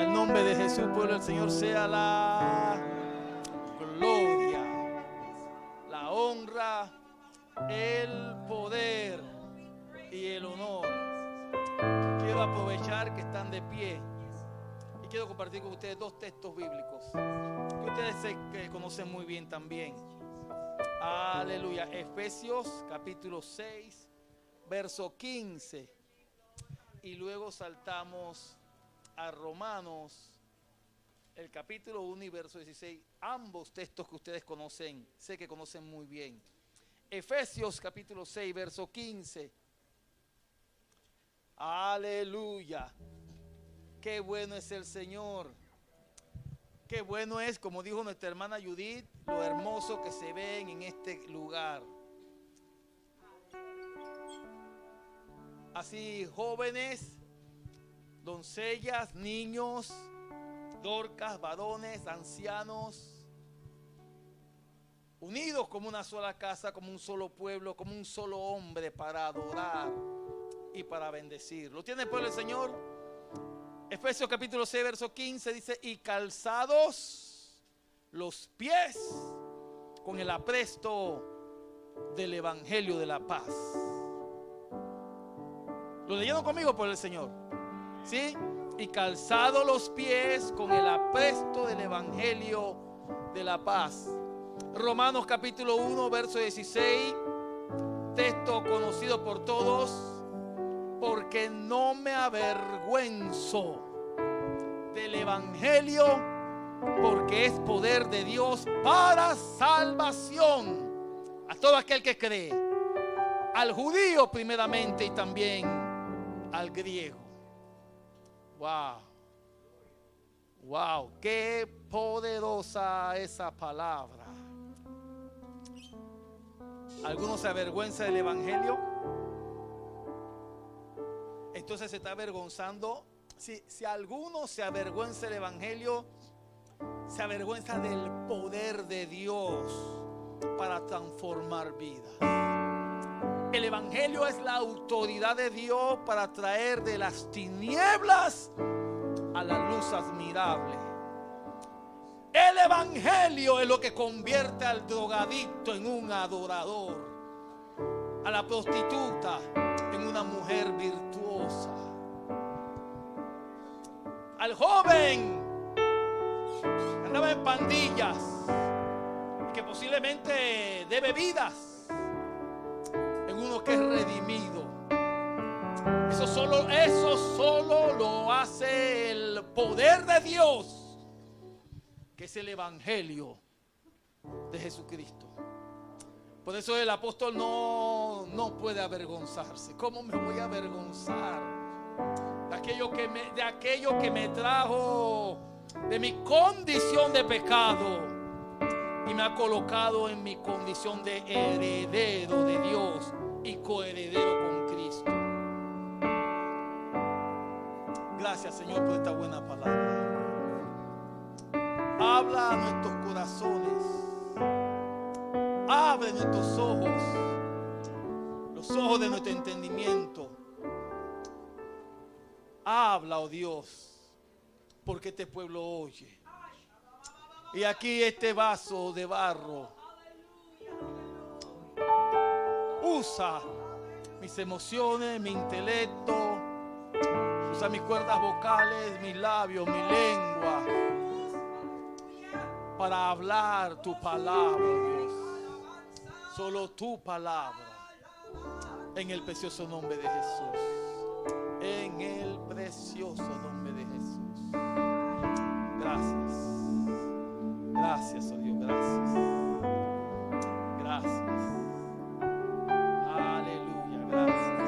el nombre de Jesús, pueblo del Señor, sea la gloria, la honra, el poder y el honor. Quiero aprovechar que están de pie y quiero compartir con ustedes dos textos bíblicos que ustedes sé que conocen muy bien también. Aleluya. Efesios capítulo 6, verso 15. Y luego saltamos a Romanos, el capítulo 1 y verso 16. Ambos textos que ustedes conocen, sé que conocen muy bien. Efesios capítulo 6, verso 15. Aleluya. Qué bueno es el Señor. Qué bueno es, como dijo nuestra hermana Judith, lo hermoso que se ven en este lugar. Así, jóvenes, doncellas, niños, dorcas, varones, ancianos, unidos como una sola casa, como un solo pueblo, como un solo hombre para adorar y para bendecir. ¿Lo tiene el pueblo del Señor? Efesios capítulo 6, verso 15 dice: y calzados los pies con el apresto del evangelio de la paz. ¿Lo leyeron conmigo, por el Señor? ¿Sí? Y calzados los pies con el apresto del evangelio de la paz. Romanos capítulo 1, verso 16, texto conocido por todos. Porque no me avergüenzo del evangelio, porque es poder de Dios para salvación a todo aquel que cree, al judío primeramente y también al griego. Wow, wow, qué poderosa esa palabra. ¿Alguno se avergüenza del evangelio? Entonces se está avergonzando. Si alguno se avergüenza del evangelio, se avergüenza del poder de Dios para transformar vidas. El evangelio es la autoridad de Dios para traer de las tinieblas a la luz admirable. El evangelio es lo que convierte al drogadicto en un adorador, a la prostituta en una mujer virtuosa, al joven que andaba en pandillas y que posiblemente debe vidas, en uno que es redimido. Eso solo lo hace el poder de Dios, que es el evangelio de Jesucristo. Por eso el apóstol no puede avergonzarse. ¿Cómo me voy a avergonzar de aquello que me trajo de mi condición de pecado y me ha colocado en mi condición de heredero de Dios y coheredero con Cristo? Gracias, Señor, por esta buena palabra. Habla a nuestros corazones. Abre nuestros ojos, los ojos de nuestro entendimiento. Habla, oh Dios, porque este pueblo oye. Y aquí este vaso de barro, usa mis emociones, mi intelecto, usa mis cuerdas vocales, mis labios, mi lengua, para hablar tu palabra, Dios. Solo tu palabra, en el precioso nombre de Jesús. En el precioso nombre de Jesús. Gracias. Gracias, oh Dios, gracias. Gracias. Aleluya, gracias.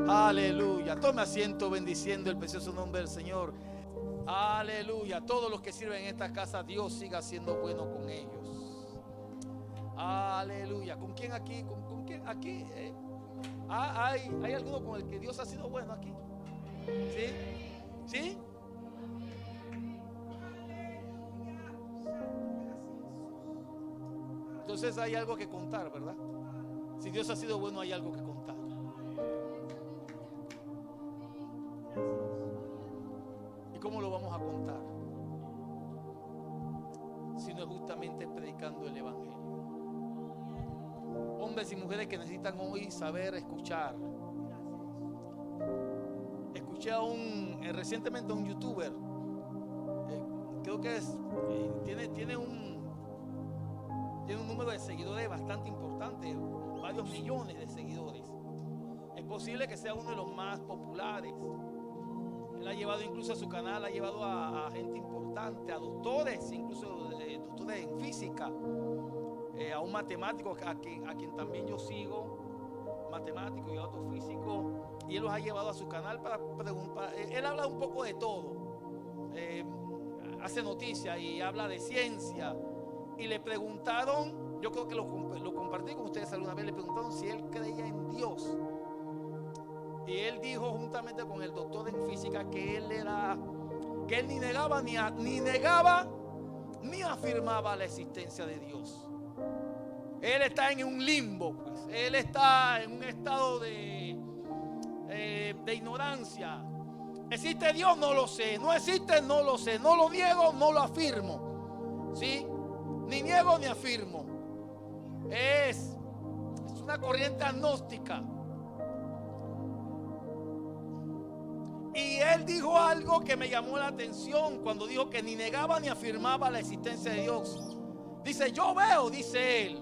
Aleluya. Tome asiento bendiciendo el precioso nombre del Señor. Aleluya. Todos los que sirven en esta casa, Dios siga siendo bueno con ellos. Aleluya. ¿Con quién aquí? ¿Con quién aquí? ¿Hay alguno con el que Dios ha sido bueno aquí? ¿Sí? ¿Sí? entonces hay algo que contar, ¿verdad? Si Dios ha sido bueno, hay algo que contar. ¿Y cómo lo vamos a contar? Si no es justamente predicando el evangelio. Hombres y mujeres que necesitan hoy saber escuchar. Escuché recientemente a un youtuber, creo que tiene un número de seguidores bastante importante, varios millones de seguidores. Es posible que sea uno de los más populares. Él ha llevado incluso a su canal, ha llevado a gente importante, a doctores, incluso doctores en física, a un matemático a quien también yo sigo, matemático y otro físico, y él los ha llevado a su canal para preguntar. Él habla un poco de todo, hace noticias y habla de ciencia. Y le preguntaron, yo creo que lo compartí con ustedes alguna vez, le preguntaron si él creía en Dios. Y él dijo, juntamente con el doctor en física, que él ni negaba ni afirmaba la existencia de Dios. Él está en un limbo, pues. Él está en un estado de ignorancia. ¿Existe Dios? No lo sé. ¿No existe? No lo sé. No lo niego, no lo afirmo. ¿Sí? Ni niego ni afirmo. Es una corriente agnóstica. Y él dijo algo que me llamó la atención cuando dijo que ni negaba ni afirmaba la existencia de Dios. Dice, yo veo, dice él,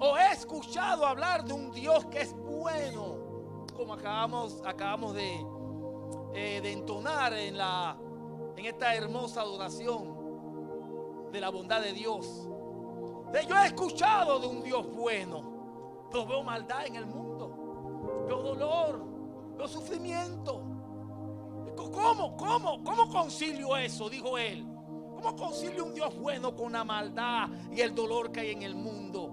o he escuchado hablar de un Dios que es bueno, como acabamos de entonar en esta hermosa adoración de la bondad de Dios. Yo he escuchado de un Dios bueno, pero veo maldad en el mundo, veo dolor, veo sufrimiento. ¿Cómo concilio eso? Dijo él. ¿Cómo concilio un Dios bueno con la maldad y el dolor que hay en el mundo?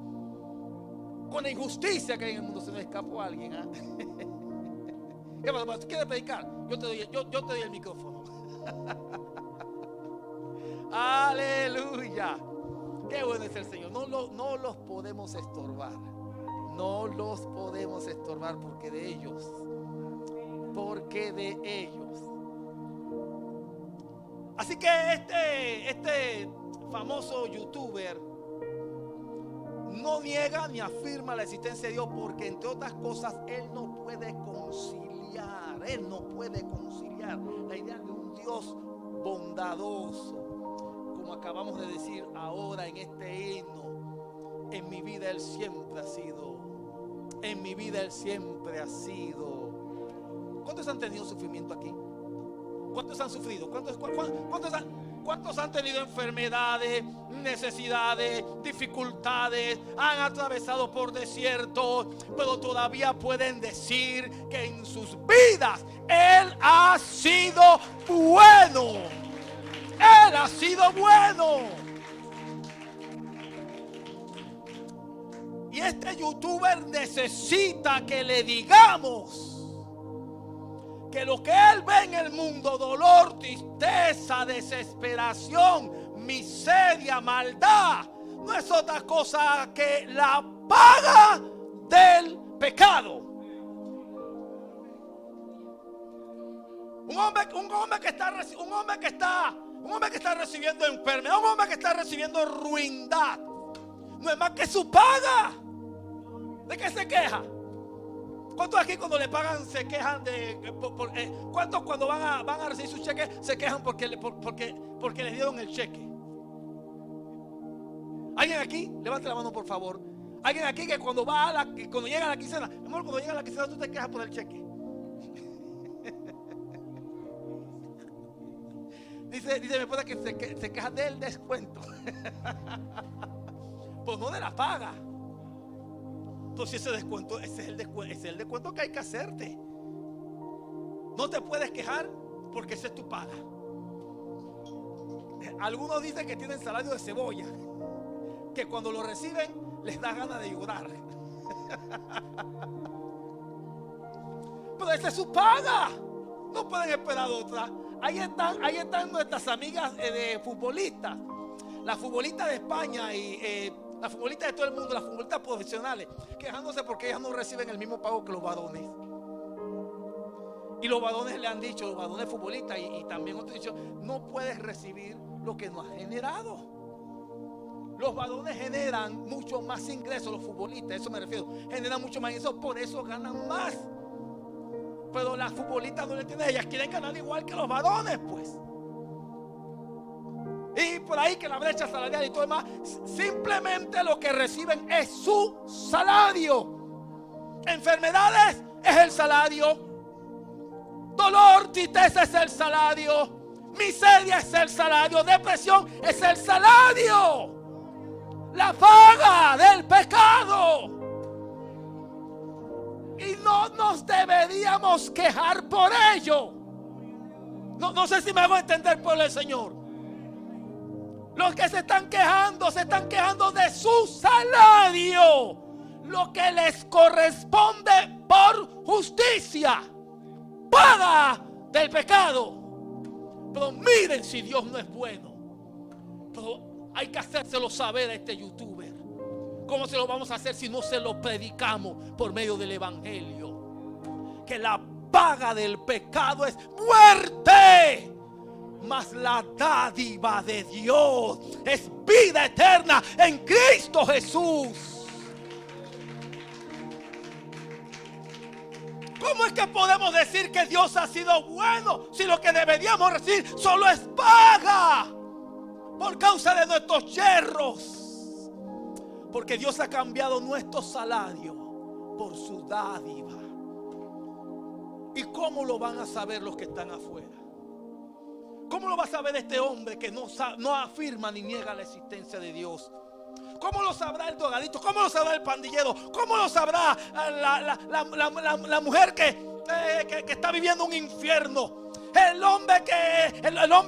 Con la injusticia que hay en el mundo. Se me escapó alguien, ¿eh? ¿Qué pasa? ¿Tú quieres predicar? Yo te doy el micrófono. Aleluya. Qué bueno es el Señor. No los podemos estorbar. No los podemos estorbar porque de ellos. Así que este famoso youtuber no niega ni afirma la existencia de Dios, porque entre otras cosas él no puede conciliar la idea de un Dios bondadoso, como acabamos de decir ahora en este himno. En mi vida Él siempre ha sido. ¿Cuántos han tenido sufrimiento aquí? ¿Cuántos han sufrido? ¿Cuántos han tenido enfermedades, necesidades, dificultades? Han atravesado por desiertos, pero todavía pueden decir que en sus vidas Él ha sido bueno. Él ha sido bueno. Y este youtuber necesita que le digamos que lo que él ve en el mundo, dolor, tristeza, desesperación, miseria, maldad, no es otra cosa que la paga del pecado. Un hombre que está recibiendo enfermedad, un hombre que está recibiendo ruindad, no es más que su paga. ¿De qué se queja? ¿Cuántos aquí cuando le pagan se quejan cuántos cuando van a recibir su cheque se quejan porque les dieron el cheque? ¿Alguien aquí? Levante la mano, por favor. ¿Alguien aquí que cuando llega la quincena, amor, cuando llega la quincena tú te quejas por el cheque? Dice mi esposa que se queja del descuento. Pues no de la paga. Entonces ese descuento, ese es el descuento que hay que hacerte. No te puedes quejar porque esa es tu paga. Algunos dicen que tienen salario de cebolla, que cuando lo reciben les da ganas de llorar. Pero esa es su paga. No pueden esperar otra. Ahí están nuestras amigas de futbolistas. la futbolista de España y la futbolista de todo el mundo, las futbolistas profesionales, quejándose porque ellas no reciben el mismo pago que los varones. Y los varones le han dicho, los varones futbolistas y también otros han dicho, no puedes recibir lo que no has generado. Los varones generan mucho más ingresos, los futbolistas, eso me refiero, generan mucho más ingresos, por eso ganan más. Pero las futbolistas no le entienden, ellas quieren ganar igual que los varones, pues. Y por ahí que la brecha salarial y todo demás, simplemente lo que reciben es su salario. Enfermedades es el salario. Dolor, tristeza es el salario. Miseria es el salario. Depresión es el salario. La paga del pecado. Y no nos deberíamos quejar por ello. No sé si me hago entender por el Señor. Los que se están quejando de su salario, lo que les corresponde por justicia, paga del pecado. Pero miren si Dios no es bueno. Pero hay que hacérselo saber a este youtuber. ¿Cómo se lo vamos a hacer si no se lo predicamos por medio del evangelio? Que la paga del pecado es muerte, mas la dádiva de Dios es vida eterna en Cristo Jesús. ¿Cómo es que podemos decir que Dios ha sido bueno si lo que deberíamos recibir solo es paga por causa de nuestros yerros? Porque Dios ha cambiado nuestro salario por su dádiva. ¿Y cómo lo van a saber los que están afuera? ¿Cómo lo va a saber este hombre que no afirma ni niega la existencia de Dios? ¿Cómo lo sabrá el drogadito? ¿Cómo lo sabrá el pandillero? ¿Cómo lo sabrá la mujer que está viviendo un infierno? El hombre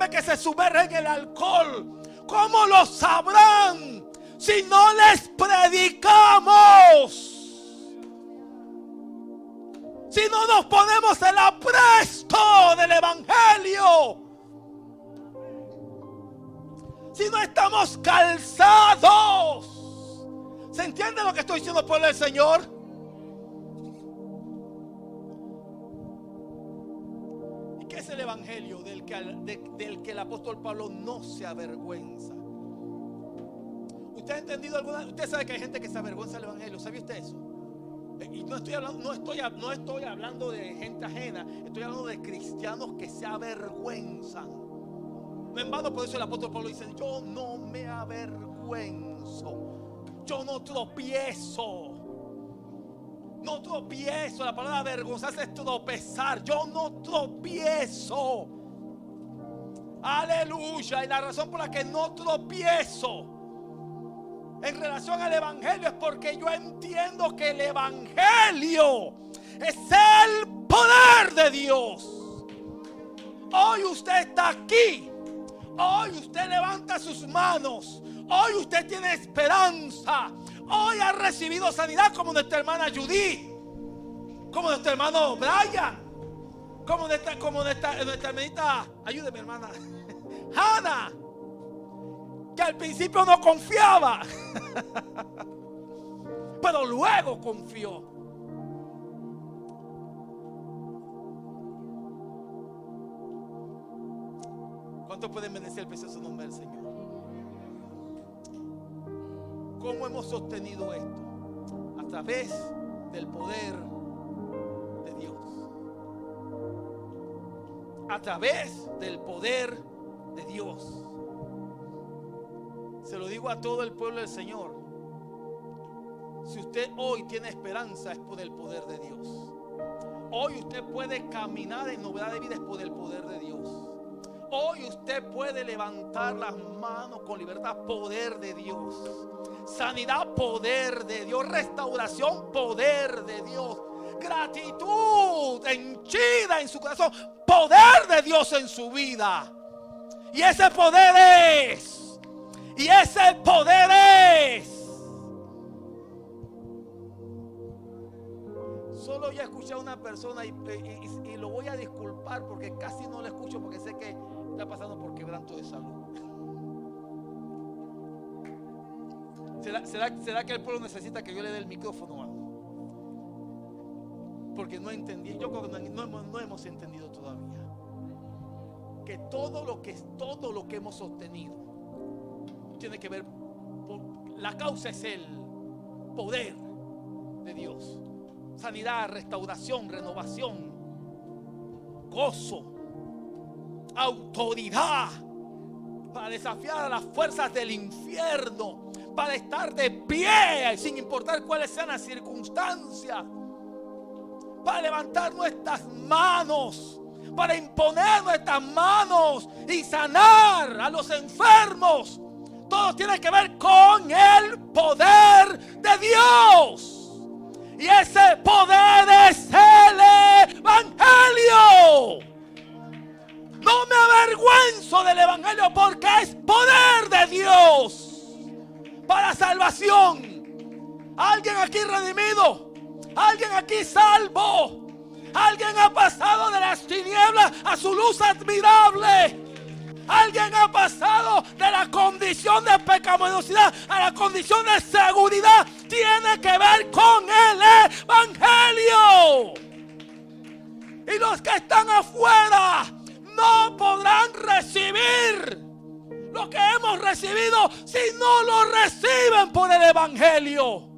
que se sumerge en el alcohol. ¿Cómo lo sabrán si no les predicamos? Si no nos ponemos el apresto del evangelio. Si no estamos calzados. ¿Se entiende lo que estoy diciendo, pueblo del Señor? ¿Y qué es el evangelio del que el apóstol Pablo no se avergüenza? ¿Usted ha entendido alguna? Usted sabe que hay gente que se avergüenza del evangelio. ¿Sabe usted eso? Y no estoy hablando de gente ajena. Estoy hablando de cristianos que se avergüenzan. No en vano, por eso el apóstol Pablo dice: yo no me avergüenzo, yo no tropiezo. No tropiezo. La palabra avergonzarse es tropezar. Yo no tropiezo. Aleluya. Y la razón por la que no tropiezo en relación al evangelio es porque yo entiendo que el evangelio es el poder de Dios. Hoy usted está aquí. Hoy usted levanta sus manos. Hoy usted tiene esperanza. Hoy ha recibido sanidad como nuestra hermana Judy, como nuestro hermano Brian, como nuestra hermanita, ayúdeme hermana, Hannah, que al principio no confiaba, pero luego confió. ¿Cuánto pueden bendecir el precioso nombre del Señor? ¿Cómo hemos sostenido esto? A través del poder de Dios. A través del poder de Dios. Se lo digo a todo el pueblo del Señor. Si usted hoy tiene esperanza, es por el poder de Dios. Hoy usted puede caminar en novedad de vida, es por el poder de Dios. Hoy usted puede levantar las manos con libertad, poder de Dios. Sanidad, poder de Dios. Restauración, poder de Dios. Gratitud henchida en su corazón, poder de Dios en su vida. Y ese poder es. Y ese poder es. Solo ya escuché a una persona y lo voy a disculpar porque casi no lo escucho porque sé que está pasando por quebranto de salud. ¿Será que el pueblo necesita que yo le dé el micrófono? Porque no entendí. Yo creo que no hemos entendido todavía que todo lo que hemos obtenido tiene que ver, la causa es el poder de Dios. Sanidad, restauración, renovación, gozo, autoridad para desafiar a las fuerzas del infierno, para estar de pie sin importar cuáles sean las circunstancias, para levantar nuestras manos, para imponer nuestras manos y sanar a los enfermos. Todo tiene que ver con el poder de Dios. Y ese poder es el Evangelio. No me avergüenzo del Evangelio porque es poder de Dios para salvación. ¿Alguien aquí redimido? ¿Alguien aquí salvo? ¿Alguien ha pasado de las tinieblas a su luz admirable? ¿Alguien ha pasado de la condición de pecaminosidad a la condición de seguridad? Tiene que ver con el Evangelio. Y los que están afuera no podrán recibir lo que hemos recibido si no lo reciben por el Evangelio.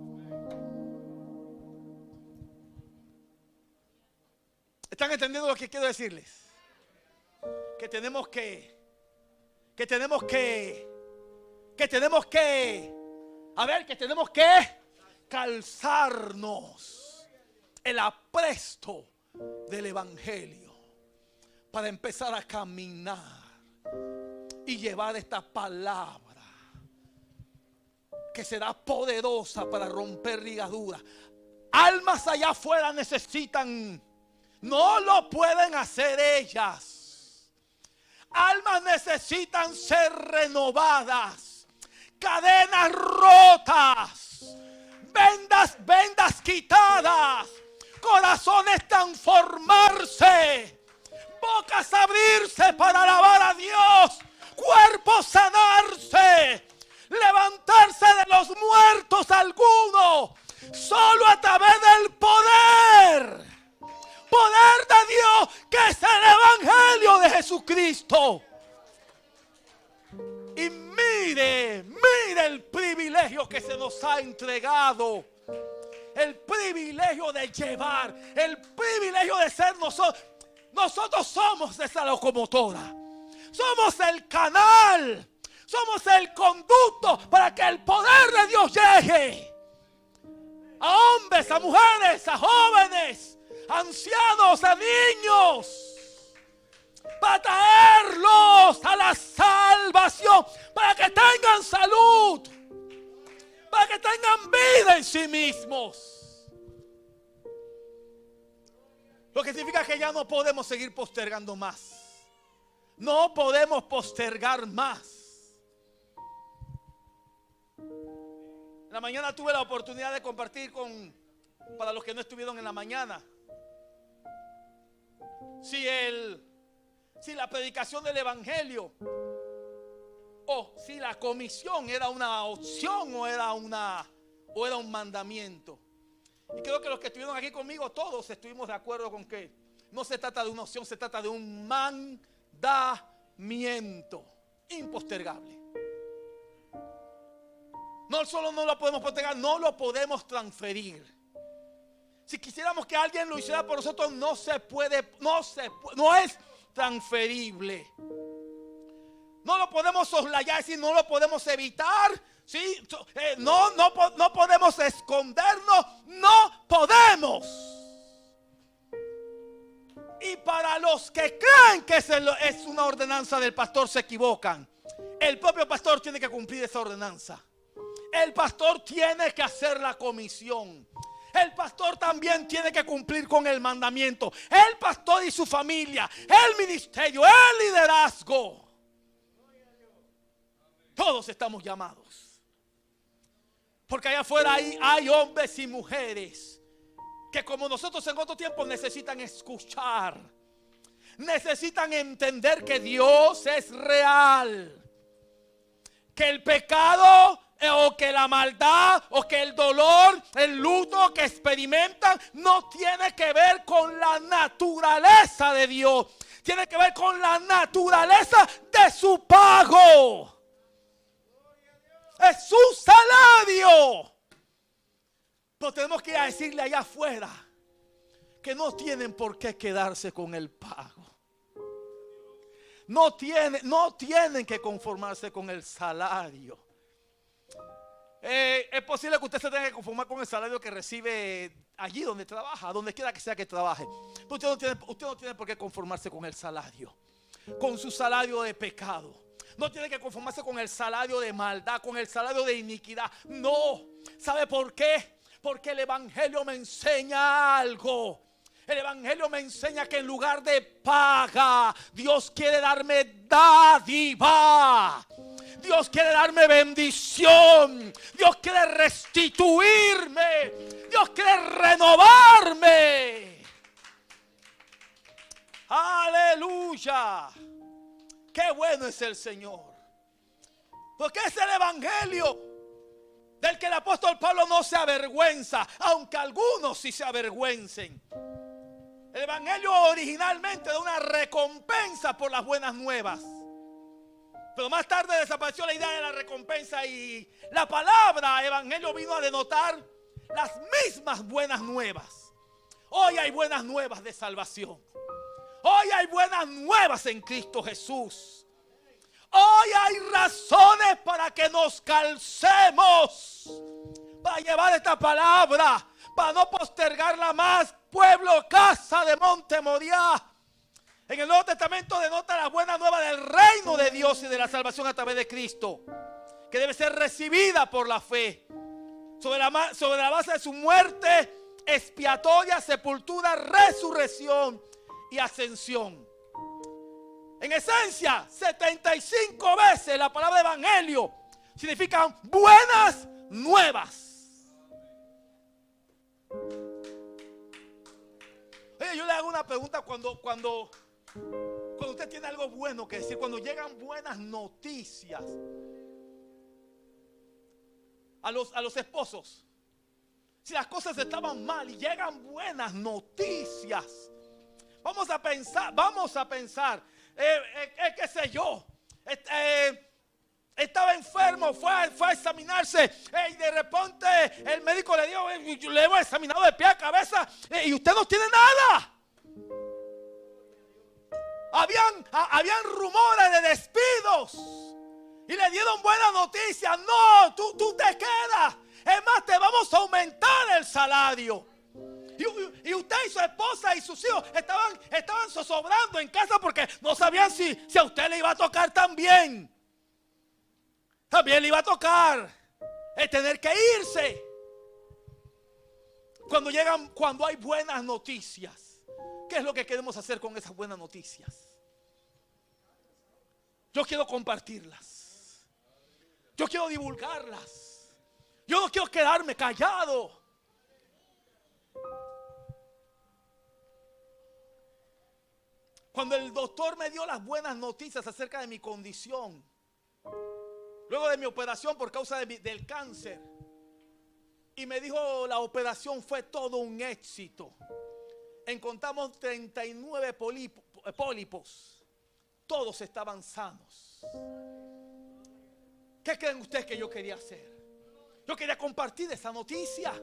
¿Están entendiendo lo que quiero decirles? Que tenemos que calzarnos el apresto del Evangelio para empezar a caminar y llevar esta palabra que será poderosa para romper ligaduras. Almas allá afuera necesitan, no lo pueden hacer ellas. Almas necesitan ser renovadas, cadenas rotas, vendas quitadas, corazones transformarse, bocas abrirse para alabar a Dios, cuerpos sanarse, levantarse de los muertos algunos, solo a través del poder de Dios, que es el Evangelio de Jesucristo. Y mire el privilegio que se nos ha entregado, el privilegio de llevar, el privilegio de ser nosotros. Nosotros somos esa locomotora, somos el canal, somos el conducto para que el poder de Dios llegue a hombres, a mujeres, a jóvenes, ancianos, a niños, para traerlos a la salvación, para que tengan salud, para que tengan vida en sí mismos. Lo que significa que ya no podemos seguir postergando más. No podemos postergar más. En la mañana tuve la oportunidad de compartir para los que no estuvieron en la mañana, si la predicación del Evangelio o si la comisión era una opción o era un mandamiento. Y creo que los que estuvieron aquí conmigo, todos estuvimos de acuerdo con que no se trata de una opción, se trata de un mandamiento impostergable. No solo no lo podemos postergar, no lo podemos transferir. Si quisiéramos que alguien lo hiciera por nosotros, no es transferible. No lo podemos soslayar, si no lo podemos evitar, ¿sí? No podemos escondernos, no podemos. Y para los que creen que es una ordenanza del pastor, se equivocan. El propio pastor tiene que cumplir esa ordenanza. El pastor tiene que hacer la comisión. El pastor también tiene que cumplir con el mandamiento. El pastor y su familia, el ministerio, el liderazgo. Todos estamos llamados. Porque allá afuera hay hombres y mujeres que, como nosotros en otro tiempo, necesitan escuchar. Necesitan entender que Dios es real. Que el pecado o que la maldad, o que el dolor, el luto que experimentan no tiene que ver con la naturaleza de Dios. Tiene que ver con la naturaleza de su pago. Es su salario. Pero tenemos que ir a decirle allá afuera que no tienen por qué quedarse con el pago. No tienen que conformarse con el salario. Es posible que usted se tenga que conformar con el salario que recibe allí donde trabaja, donde quiera que sea que trabaje. Pero usted no tiene por qué conformarse con el salario, con su salario de pecado. No tiene que conformarse con el salario de maldad, con el salario de iniquidad. No. ¿Sabe por qué? Porque el evangelio me enseña algo. El evangelio me enseña que en lugar de paga, Dios quiere darme dádiva. Dios quiere darme bendición. Dios quiere restituirme. Dios quiere renovarme. Aleluya. Qué bueno es el Señor. Porque es el evangelio del que el apóstol Pablo no se avergüenza, aunque algunos sí se avergüencen. El evangelio originalmente da una recompensa por las buenas nuevas. Pero más tarde desapareció la idea de la recompensa y la palabra evangelio vino a denotar las mismas buenas nuevas. Hoy hay buenas nuevas de salvación. Hoy hay buenas nuevas en Cristo Jesús. Hoy hay razones para que nos calcemos, para llevar esta palabra, para no postergarla más. Pueblo, casa de Monte Moriah. En el Nuevo Testamento denota la buena nueva del reino de Dios y de la salvación a través de Cristo, que debe ser recibida por la fe, sobre la base de su muerte expiatoria, sepultura, resurrección y ascensión. En esencia, 75 veces la palabra evangelio significa buenas nuevas. Oye, yo le hago una pregunta cuando usted tiene algo bueno que decir, cuando llegan buenas noticias a los esposos. Si las cosas estaban mal y llegan buenas noticias, vamos a pensar, qué sé yo, estaba enfermo, fue a examinarse y de repente el médico le dijo, le hemos examinado de pie a cabeza y usted no tiene nada. Habían rumores de despidos y le dieron buena noticia. No, tú te quedas. Es más, te vamos a aumentar el salario. Y usted y su esposa y sus hijos estaban zozobrando en casa porque no sabían si a usted le iba a tocar también. También le iba a tocar tener que irse. Cuando hay buenas noticias, ¿qué es lo que queremos hacer con esas buenas noticias? Yo quiero compartirlas. Yo quiero divulgarlas. Yo no quiero quedarme callado. Cuando el doctor me dio las buenas noticias acerca de mi condición, luego de mi operación por causa del cáncer, y me dijo la operación fue todo un éxito. Encontramos 39 pólipos. Todos estaban sanos. ¿Qué creen ustedes que yo quería hacer? Yo quería compartir esa noticia.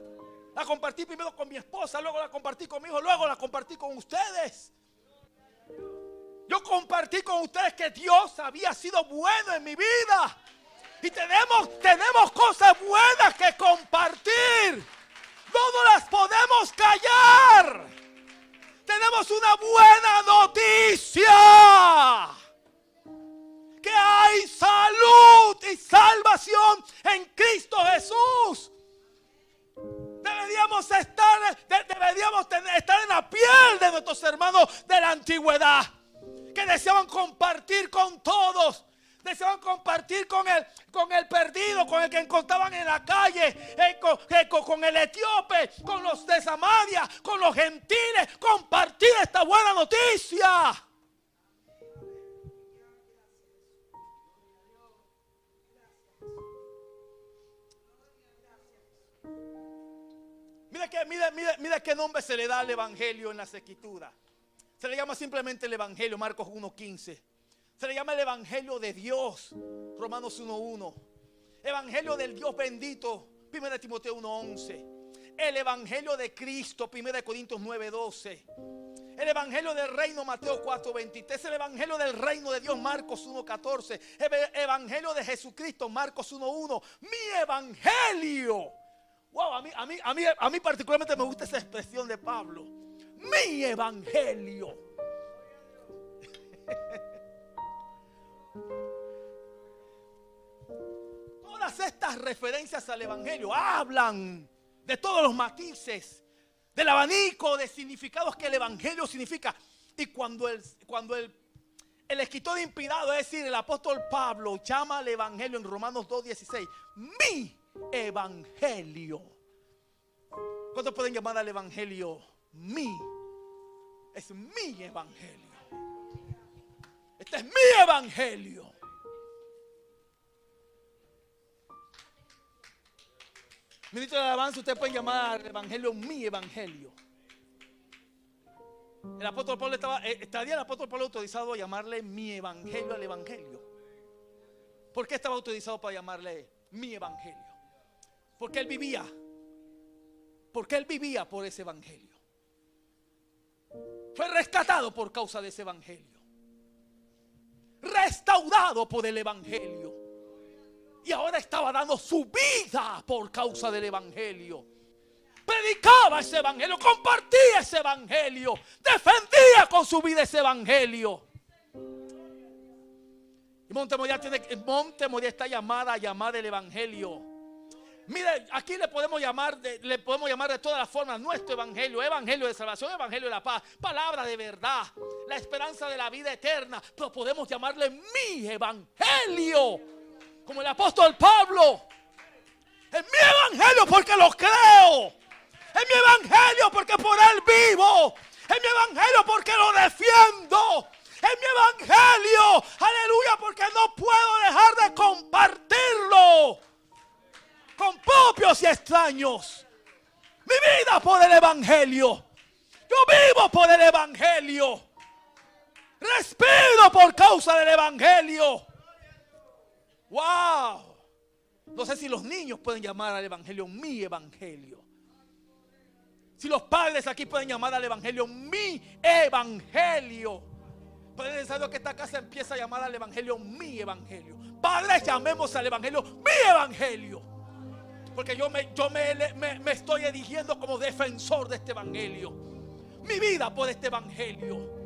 La compartí primero con mi esposa, luego la compartí con mi hijo, luego la compartí con ustedes. Yo compartí con ustedes que Dios había sido bueno en mi vida. Y tenemos cosas buenas que compartir. No nos las podemos callar. Tenemos una buena noticia. Que hay salud y salvación en Cristo Jesús. Deberíamos estar en la piel de nuestros hermanos de la antigüedad, que deseaban compartir con todos. Deseaban compartir con el perdido, con el que encontraban en la calle, con el etíope, con los de Samaria, con los gentiles. Compartir esta buena noticia. Mira qué nombre se le da al evangelio en las escrituras. Se le llama simplemente el evangelio, Marcos 1:15. Se le llama el evangelio de Dios, Romanos 1:1. Evangelio del Dios bendito, 1 Timoteo 1:11. El evangelio de Cristo, 1 Corintios 9:12. El evangelio del reino, Mateo 4:23. El evangelio del reino de Dios, Marcos 1:14. El evangelio de Jesucristo, Marcos 1:1. Mi evangelio. Wow, a mí particularmente me gusta esa expresión de Pablo. Mi evangelio. Todas estas referencias al evangelio hablan de todos los matices, del abanico de significados que el evangelio significa. Y cuando el escritor inspirado, es decir, el apóstol Pablo, llama al evangelio en Romanos 2:16 mi evangelio. ¿Cuántos pueden llamar al evangelio mi? Es mi evangelio. Este es mi evangelio. Ministro de alabanza, ustedes pueden llamar al evangelio mi evangelio. El apóstol Pablo estaría el apóstol Pablo autorizado a llamarle mi evangelio al evangelio. ¿Por qué estaba autorizado para llamarle mi evangelio? Porque él vivía. Porque él vivía por ese evangelio. Fue rescatado por causa de ese evangelio. Restaurado por el evangelio. Y ahora estaba dando su vida por causa del evangelio. Predicaba ese evangelio, compartía ese evangelio, defendía con su vida ese evangelio. Y Montemoría está llamada el evangelio. Mire, aquí le podemos llamar de todas las formas nuestro evangelio, evangelio de salvación, evangelio de la paz, palabra de verdad, la esperanza de la vida eterna. Pero podemos llamarle mi evangelio, como el apóstol Pablo. Es mi evangelio porque lo creo. Es mi evangelio porque por él vivo. Es mi evangelio porque lo defiendo. Es mi evangelio, aleluya, porque no puedo dejar de compartirlo con propios y extraños. Mi vida por el evangelio. Yo vivo por el evangelio. Respiro por causa del evangelio. Wow. No sé si los niños pueden llamar al evangelio mi evangelio. Si los padres aquí pueden llamar al evangelio mi evangelio. Pero es necesario que esta casa empiece a llamar al evangelio mi evangelio. Padres, llamemos al evangelio mi evangelio. Porque yo me estoy erigiendo como defensor de este evangelio. Mi vida por este evangelio.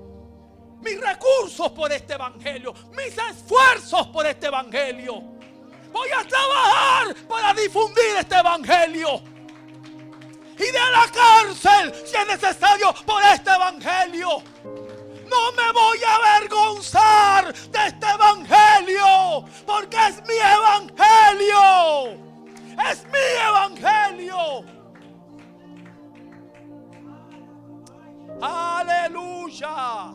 Mis recursos por este evangelio. Mis esfuerzos por este evangelio. Voy a trabajar para difundir este evangelio. Y de la cárcel, si es necesario, por este evangelio. No me voy a avergonzar de este evangelio, porque es mi evangelio. Es mi evangelio. Aleluya.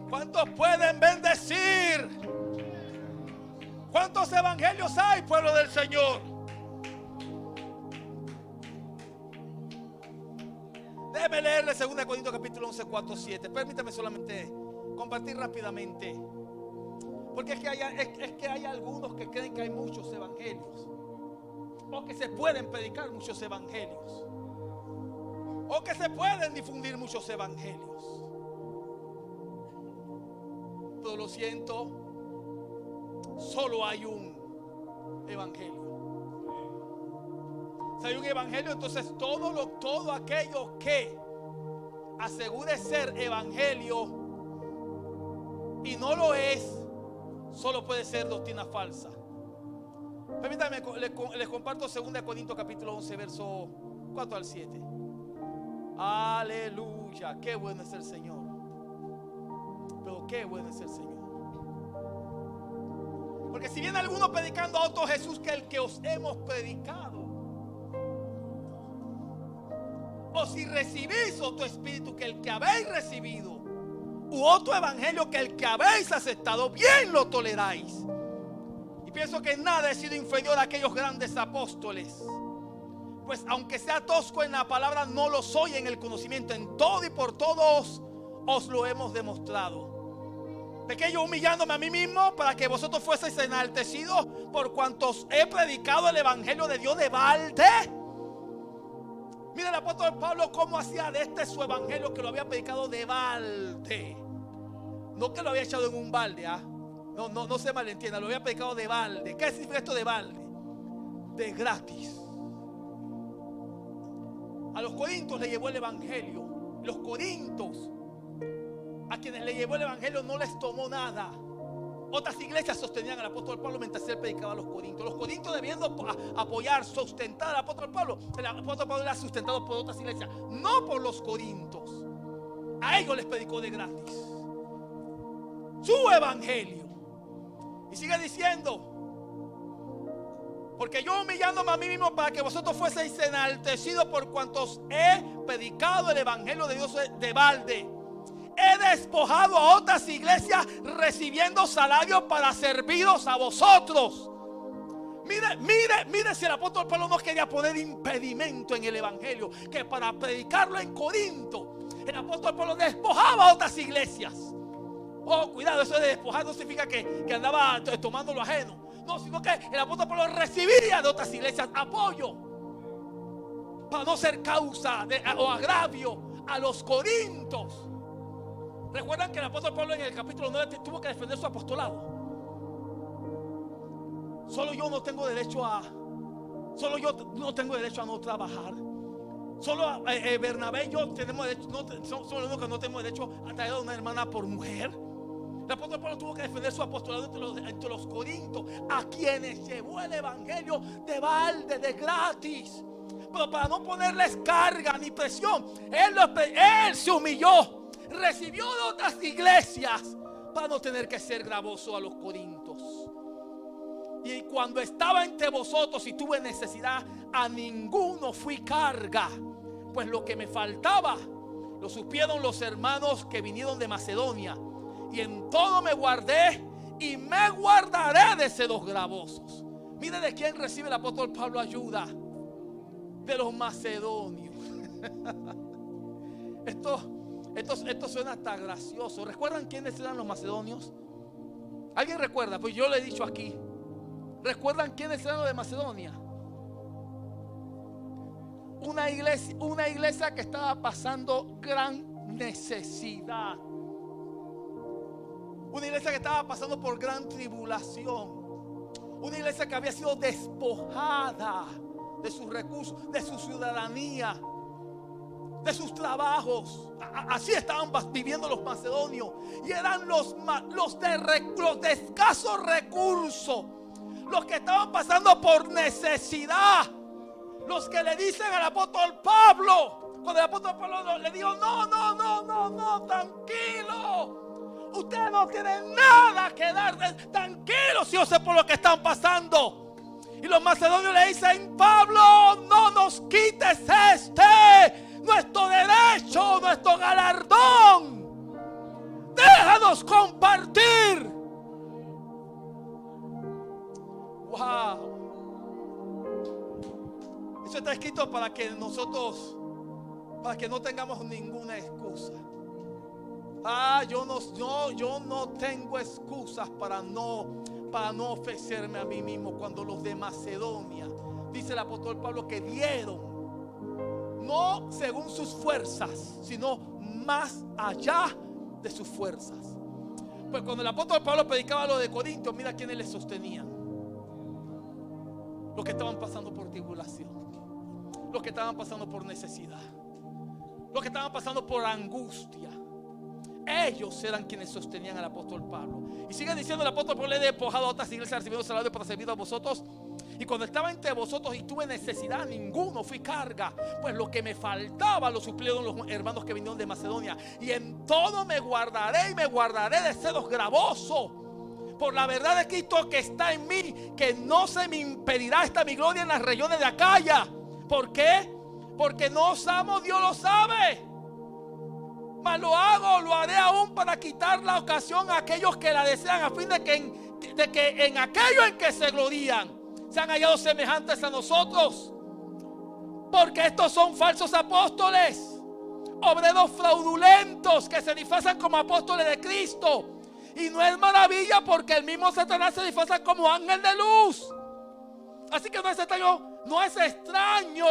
¿Cuántos pueden bendecir? ¿Cuántos evangelios hay, pueblo del Señor? Déjeme leerle 2 Corintios capítulo 11, 4, 7. Permítame solamente compartir rápidamente. Porque es que hay algunos que creen que hay muchos evangelios. O que se pueden predicar muchos evangelios. O que se pueden difundir muchos evangelios. Pero lo siento, solo hay un evangelio. Si hay un evangelio, entonces todo aquello que asegure ser evangelio y no lo es, solo puede ser doctrina falsa. Permítanme, les comparto 2 Corintios capítulo 11, verso 4 al 7. Aleluya, qué bueno es el Señor. Pero qué bueno es el Señor. Porque si viene alguno predicando a otro Jesús que el que os hemos predicado, o si recibís otro espíritu que el que habéis recibido, u otro evangelio que el que habéis aceptado, bien lo toleráis. Y pienso que nada he sido inferior a aquellos grandes apóstoles, Pues aunque sea tosco en la palabra, no lo soy en el conocimiento. En todo y por todos os lo hemos demostrado. Pequeño, humillándome a mí mismo para que vosotros fueseis enaltecidos por cuantos he predicado el evangelio de Dios de balde. Mira el apóstol Pablo cómo hacía de este su evangelio, que lo había predicado de balde. No que lo había echado en un balde, ¿ah? No se malentienda, lo había predicado de balde. ¿Qué significa esto de balde? De gratis. A los corintios le llevó el evangelio. Los corintios, a quienes le llevó el evangelio, no les tomó nada. Otras iglesias sostenían al apóstol Pablo mientras él predicaba a los corintios. Los corintios, debiendo apoyar, sustentar al apóstol Pablo, el apóstol Pablo era sustentado por otras iglesias, no por los corintios. A ellos les predicó de gratis su evangelio. Y sigue diciendo: porque yo, humillándome a mí mismo para que vosotros fueseis enaltecidos por cuantos he predicado el evangelio de Dios de balde, he despojado a otras iglesias recibiendo salario para serviros a vosotros. Mire si el apóstol Pablo no quería poner impedimento en el evangelio, que para predicarlo en Corinto el apóstol Pablo despojaba a otras iglesias. Oh, cuidado, eso de despojar no significa que andaba tomando lo ajeno. No, sino que el apóstol Pablo recibía de otras iglesias apoyo para no ser causa o agravio a los corintios. Recuerdan que el apóstol Pablo en el capítulo 9 tuvo que defender su apostolado. Solo yo no tengo derecho a no trabajar. Solo Bernabé y yo tenemos derecho, somos los únicos que no tenemos derecho a traer a una hermana por mujer. El apóstol Pablo tuvo que defender su apostolado entre los corintios, a quienes llevó el evangelio de balde, de gratis. Pero para no ponerles carga ni presión, él se humilló, recibió de otras iglesias para no tener que ser gravoso a los corintios. Y cuando estaba entre vosotros y tuve necesidad, a ninguno fui carga, pues lo que me faltaba lo supieron los hermanos que vinieron de Macedonia. Y en todo me guardé y me guardaré de seres gravosos. Mire de quién recibe el apóstol Pablo ayuda: de los macedonios. Esto suena hasta gracioso. ¿Recuerdan quiénes eran los macedonios? ¿Alguien recuerda? Pues yo le he dicho aquí. ¿Recuerdan quiénes eran los de Macedonia? Una iglesia que estaba pasando gran necesidad. Una iglesia que estaba pasando por gran tribulación. Una iglesia que había sido despojada de sus recursos, de su ciudadanía, de sus trabajos. Así estaban viviendo los macedonios. Y eran los de escasos recursos, los que estaban pasando por necesidad, los que le dicen al apóstol Pablo, cuando el apóstol Pablo le dijo: no, tranquilo, ustedes no tienen nada que dar, tranquilos, yo sé por lo que están pasando. Y los macedonios le dicen: Pablo, no nos quites nuestro derecho, nuestro galardón, déjanos compartir. Wow. Eso está escrito para que nosotros, para que no tengamos ninguna excusa. Yo no tengo excusas para no ofrecerme a mí mismo. Cuando los de Macedonia, dice el apóstol Pablo, que dieron no según sus fuerzas, sino más allá de sus fuerzas. Pues cuando el apóstol Pablo predicaba lo de Corintios, mira quiénes le sostenían: los que estaban pasando por tribulación, los que estaban pasando por necesidad, los que estaban pasando por angustia. Ellos eran quienes sostenían al apóstol Pablo. Y sigue diciendo el apóstol Pablo: he despojado a otras iglesias recibiendo salario para servir a vosotros. Y cuando estaba entre vosotros y tuve necesidad, ninguno fui carga, pues lo que me faltaba lo suplieron los hermanos que vinieron de Macedonia. Y en todo me guardaré y me guardaré de seros gravoso, por la verdad de Cristo que está en mí, que no se me impedirá esta mi gloria en las regiones de Acaya. ¿Por qué? Porque no os amo, Dios lo sabe. Mas lo haré aún para quitar la ocasión a aquellos que la desean, a fin de que en aquello en que se glorían sean hallados semejantes a nosotros. Porque estos son falsos apóstoles, obreros fraudulentos que se disfrazan como apóstoles de Cristo. Y no es maravilla, porque el mismo Satanás se disfraza como ángel de luz. Así que no es extraño,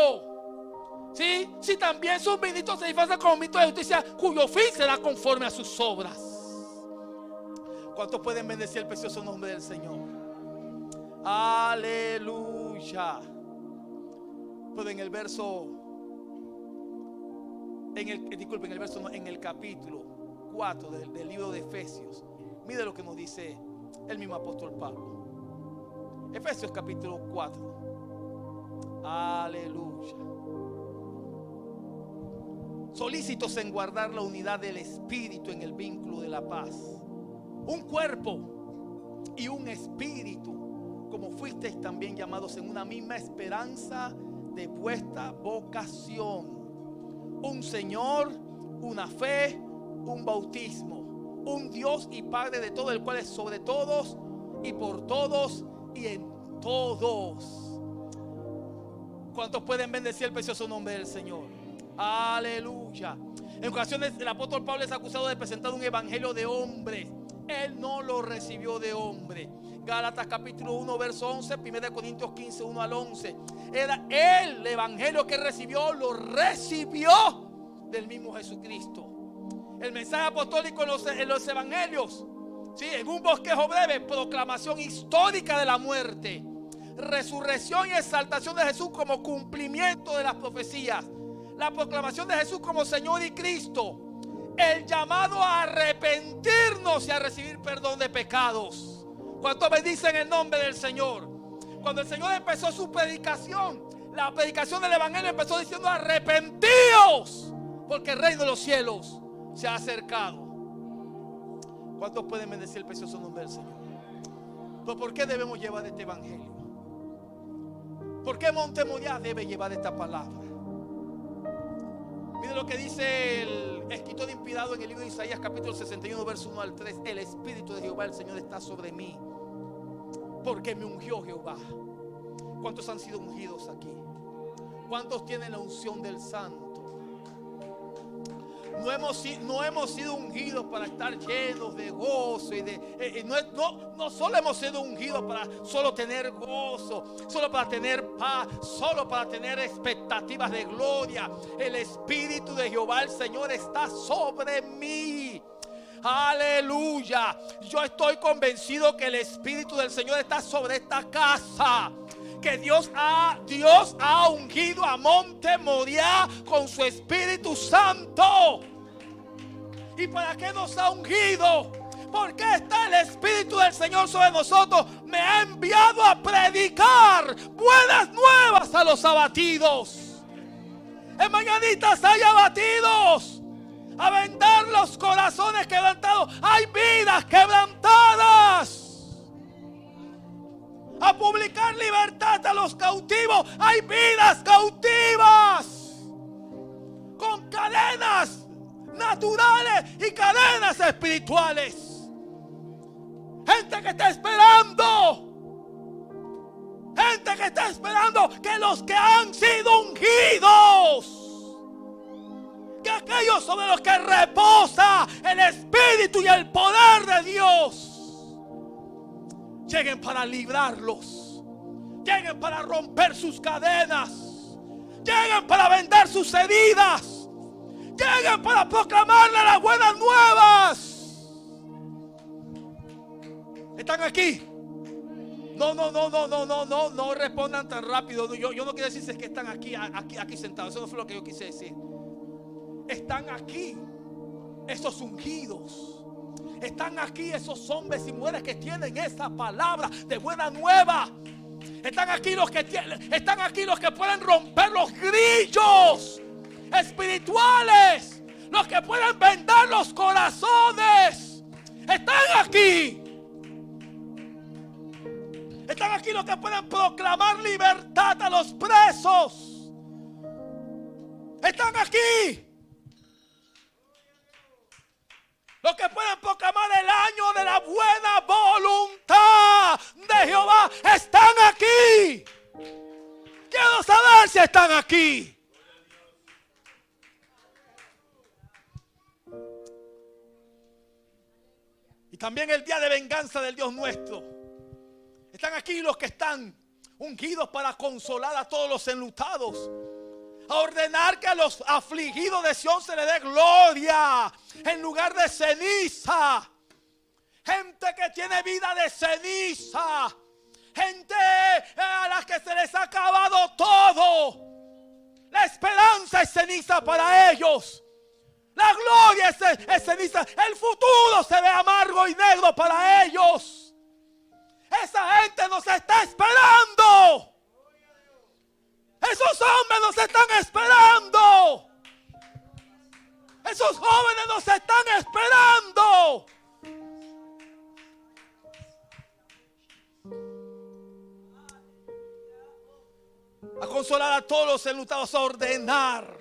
¿sí? Si también sus ministros se disfrazan como ministros de justicia, cuyo fin será conforme a sus obras. ¿Cuántos pueden bendecir el precioso nombre del Señor? Aleluya. Pero en el verso, en el capítulo 4 del libro de Efesios, mire lo que nos dice el mismo apóstol Pablo. Efesios capítulo 4. Aleluya. Solícitos en guardar la unidad del espíritu en el vínculo de la paz. Un cuerpo y un espíritu, como fuisteis también llamados en una misma esperanza de vuestra vocación. Un Señor, una fe, un bautismo, un Dios y Padre de todo, el cual es sobre todos y por todos y en todos. ¿Cuántos pueden bendecir el precioso nombre del Señor? Aleluya. En ocasiones el apóstol Pablo es acusado de presentar un evangelio de hombres. Él no lo recibió de hombre. Gálatas capítulo 1 verso 11, 1 Corintios 15, 1 al 11. Era el evangelio que recibió, lo recibió del mismo Jesucristo. El mensaje apostólico en los evangelios, ¿sí? En un bosquejo breve, proclamación histórica de la muerte, resurrección y exaltación de Jesús como cumplimiento de las profecías, la proclamación de Jesús como Señor y Cristo, el llamado a arrepentirnos y a recibir perdón de pecados. ¿Cuántos bendicen el nombre del Señor? Cuando el Señor empezó su predicación, la predicación del evangelio empezó diciendo: arrepentíos, porque el reino de los cielos se ha acercado. ¿Cuántos pueden bendecir el precioso nombre del Señor? Pero ¿por qué debemos llevar este evangelio? ¿Por qué Monte Moriah debe llevar esta palabra? Mire lo que dice el escritor inspirado en el libro de Isaías capítulo 61 verso 1 al 3. El Espíritu de Jehová el Señor está sobre mí, porque me ungió Jehová. ¿Cuántos han sido ungidos aquí? ¿Cuántos tienen la unción del Santo? No hemos sido ungidos para estar llenos de gozo no solo hemos sido ungidos para solo tener gozo, solo para tener paz, solo para tener expectativas de gloria. El Espíritu de Jehová el Señor está sobre mí. Aleluya. Yo estoy convencido que el Espíritu del Señor está sobre esta casa, que Dios ha ungido a Monte Moriah con su Espíritu Santo. ¿Y para qué nos ha ungido? Porque está el Espíritu del Señor sobre nosotros. Me ha enviado a predicar buenas nuevas a los abatidos. En mañanitas hay abatidos, a vendar los corazones quebrantados. Hay vidas quebrantadas, a publicar libertad a los cautivos. Hay vidas cautivas con cadenas naturales y cadenas espirituales. Gente que está esperando que los que han sido ungidos, que aquellos sobre los que reposa el Espíritu y el poder de Dios, lleguen para librarlos, lleguen para romper sus cadenas, lleguen para vendar sus heridas, lleguen para proclamarle las buenas nuevas. ¿Están aquí? No respondan tan rápido. Yo no quiero decir que están aquí sentados. Eso no fue lo que yo quise decir. Están aquí esos ungidos. Están aquí esos hombres y mujeres que tienen esa palabra de buena nueva. Están aquí los que pueden romper los grillos espirituales, los que pueden vendar los corazones. Están aquí los que pueden proclamar libertad a los presos. Están aquí los que pueden proclamar el año de la buena voluntad de Jehová. Están aquí. Quiero saber iglesia están aquí. Y también el día de venganza del Dios nuestro. Están aquí los que están ungidos para consolar a todos los enlutados, a ordenar que a los afligidos de Sión se le dé gloria en lugar de ceniza. Gente que tiene vida de ceniza, gente a la que se les ha acabado todo. La esperanza es ceniza para ellos. La gloria es ceniza. El futuro se ve amargo y negro para ellos. Esa gente nos está esperando. Esos hombres nos están esperando. Esos jóvenes nos están esperando. A consolar a todos los enlutados, a ordenar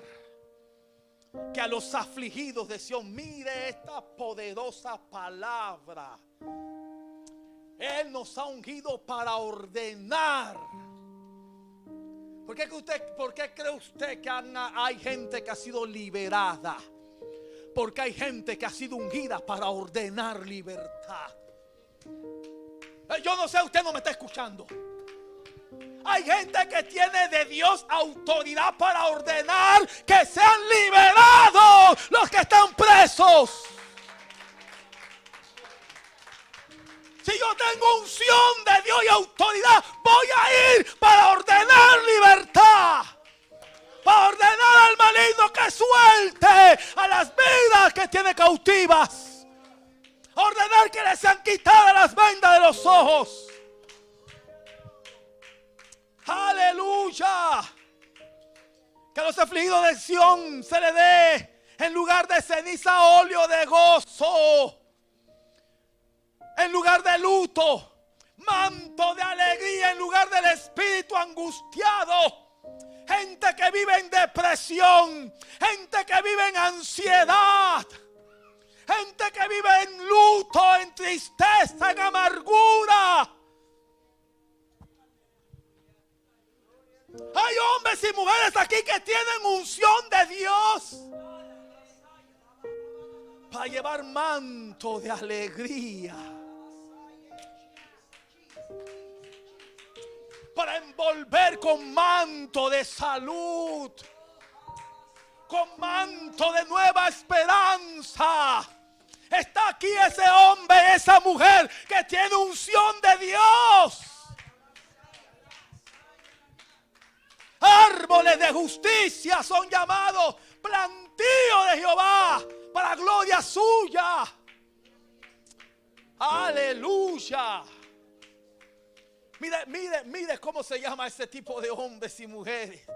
que a los afligidos de Sión, mire esta poderosa palabra. Él nos ha ungido para ordenar. ¿Por qué cree usted que hay gente que ha sido liberada? Porque hay gente que ha sido ungida para ordenar libertad. Yo no sé, usted no me está escuchando. Hay gente que tiene de Dios autoridad para ordenar que sean liberados los que están presos. Si yo tengo unción de Dios y autoridad, voy a ir para ordenar libertad. Para ordenar al maligno que suelte a las vidas que tiene cautivas. A ordenar que les sean quitadas las vendas de los ojos. Aleluya. Que a los afligidos de Sión se le dé en lugar de ceniza óleo de gozo. En lugar de luto, manto de alegría en lugar del espíritu angustiado. Gente que vive en depresión, gente que vive en ansiedad, gente que vive en luto, en tristeza, en amargura. Hay hombres y mujeres aquí que tienen unción de Dios para llevar manto de alegría, para envolver con manto de salud, con manto de nueva esperanza. Está aquí ese hombre, esa mujer que tiene unción de Dios. Árboles de justicia son llamados, plantío de Jehová para gloria suya. Aleluya. Mire cómo se llama ese tipo de hombres y mujeres.